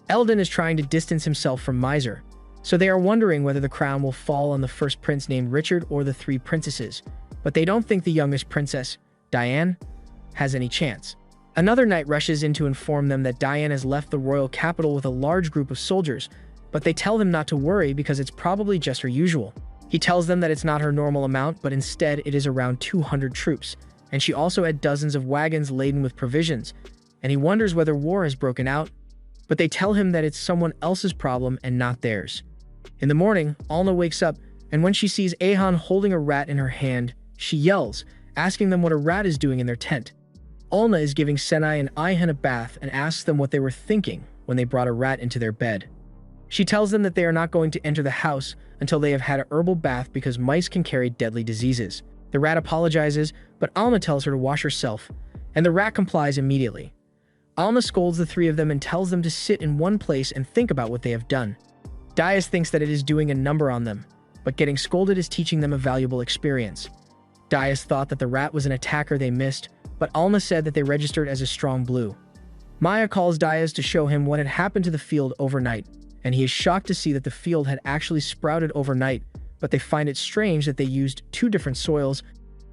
Eldon is trying to distance himself from Miser, so they are wondering whether the crown will fall on the first prince named Richard or the three princesses, but they don't think the youngest princess, Diane, has any chance. Another knight rushes in to inform them that Diane has left the royal capital with a large group of soldiers, but they tell them not to worry because it's probably just her usual. He tells them that it's not her normal amount, but instead it is around 200 troops, and she also had dozens of wagons laden with provisions, and he wonders whether war has broken out, but they tell him that it's someone else's problem and not theirs. In the morning, Alna wakes up, and when she sees Ahan holding a rat in her hand, she yells, asking them what a rat is doing in their tent. Alna is giving Senai and Ihan a bath and asks them what they were thinking when they brought a rat into their bed. She tells them that they are not going to enter the house until they have had a herbal bath because mice can carry deadly diseases. The rat apologizes, but Alma tells her to wash herself, and the rat complies immediately. Alma scolds the three of them and tells them to sit in one place and think about what they have done. Dias thinks that it is doing a number on them, but getting scolded is teaching them a valuable experience. Dias thought that the rat was an attacker they missed, but Alma said that they registered as a strong blue. Maya calls Dias to show him what had happened to the field overnight, and he is shocked to see that the field had actually sprouted overnight, but they find it strange that they used two different soils,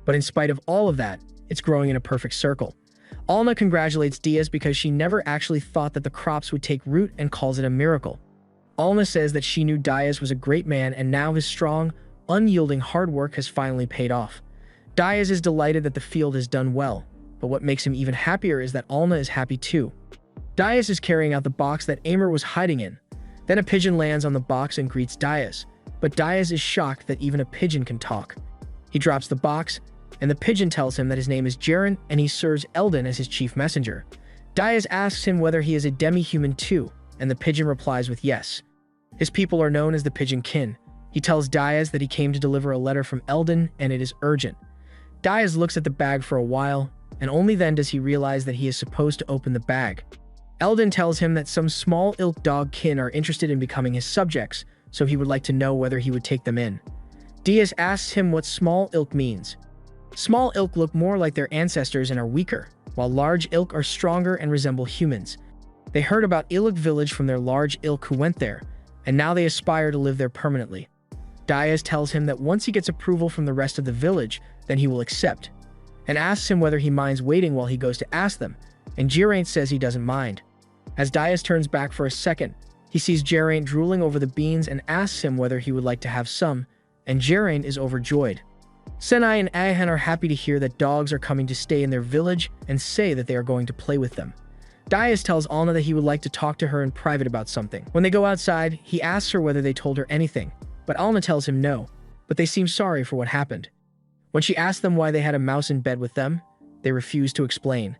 but in spite of all of that, it's growing in a perfect circle. Alna congratulates Dias because she never actually thought that the crops would take root and calls it a miracle. Alna says that she knew Dias was a great man and now his strong, unyielding hard work has finally paid off. Dias is delighted that the field has done well, but what makes him even happier is that Alna is happy too. Dias is carrying out the box that Amer was hiding in. Then a pigeon lands on the box and greets Dias, but Dias is shocked that even a pigeon can talk. He drops the box, and the pigeon tells him that his name is Jaren and he serves Eldon as his chief messenger. Dias asks him whether he is a demi-human too, and the pigeon replies with yes. His people are known as the Pigeon Kin. He tells Dias that he came to deliver a letter from Eldon and it is urgent. Dias looks at the bag for a while, and only then does he realize that he is supposed to open the bag. Eldon tells him that some small ilk dog kin are interested in becoming his subjects, so he would like to know whether he would take them in. Dias asks him what small ilk means. Small ilk look more like their ancestors and are weaker, while large ilk are stronger and resemble humans. They heard about Ilk village from their large ilk who went there, and now they aspire to live there permanently. Dias tells him that once he gets approval from the rest of the village, then he will accept, and asks him whether he minds waiting while he goes to ask them, and Geraint says he doesn't mind. As Dias turns back for a second, he sees Geraint drooling over the beans and asks him whether he would like to have some, and Geraint is overjoyed. Senai and Ahan are happy to hear that dogs are coming to stay in their village and say that they are going to play with them. Dias tells Alna that he would like to talk to her in private about something. When they go outside, he asks her whether they told her anything, but Alna tells him no, but they seem sorry for what happened. When she asks them why they had a mouse in bed with them, they refuse to explain.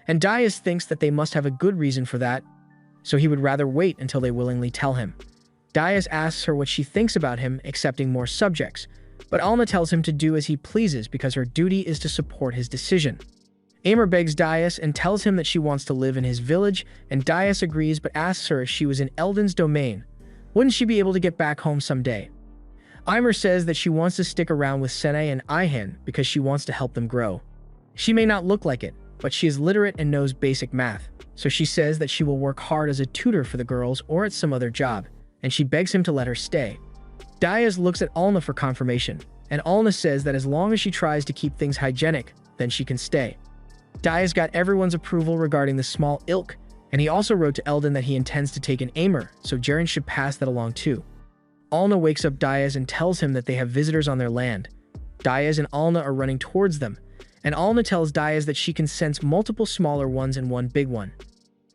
And Dias thinks that they must have a good reason for that, so he would rather wait until they willingly tell him. Dias asks her what she thinks about him accepting more subjects, but Alna tells him to do as he pleases because her duty is to support his decision. Amer begs Dias and tells him that she wants to live in his village, and Dias agrees but asks her if she was in Eldon's domain. Wouldn't she be able to get back home someday? Eimer says that she wants to stick around with Senai and Ihan because she wants to help them grow. She may not look like it, but she is literate and knows basic math, so she says that she will work hard as a tutor for the girls or at some other job, and she begs him to let her stay. Dias looks at Alna for confirmation, and Alna says that as long as she tries to keep things hygienic, then she can stay. Dias got everyone's approval regarding the small ilk, and he also wrote to Eldon that he intends to take an Amer, so Jaren should pass that along too. Alna wakes up Dias and tells him that they have visitors on their land. Dias and Alna are running towards them, and Alna tells Dias that she can sense multiple smaller ones and one big one.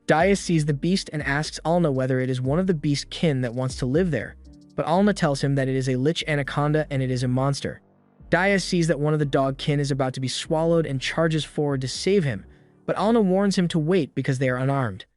Daius sees the beast and asks Alna whether it is one of the beast kin that wants to live there, but Alna tells him that it is a lich anaconda and it is a monster. Daius sees that one of the dog kin is about to be swallowed and charges forward to save him, but Alna warns him to wait because they are unarmed.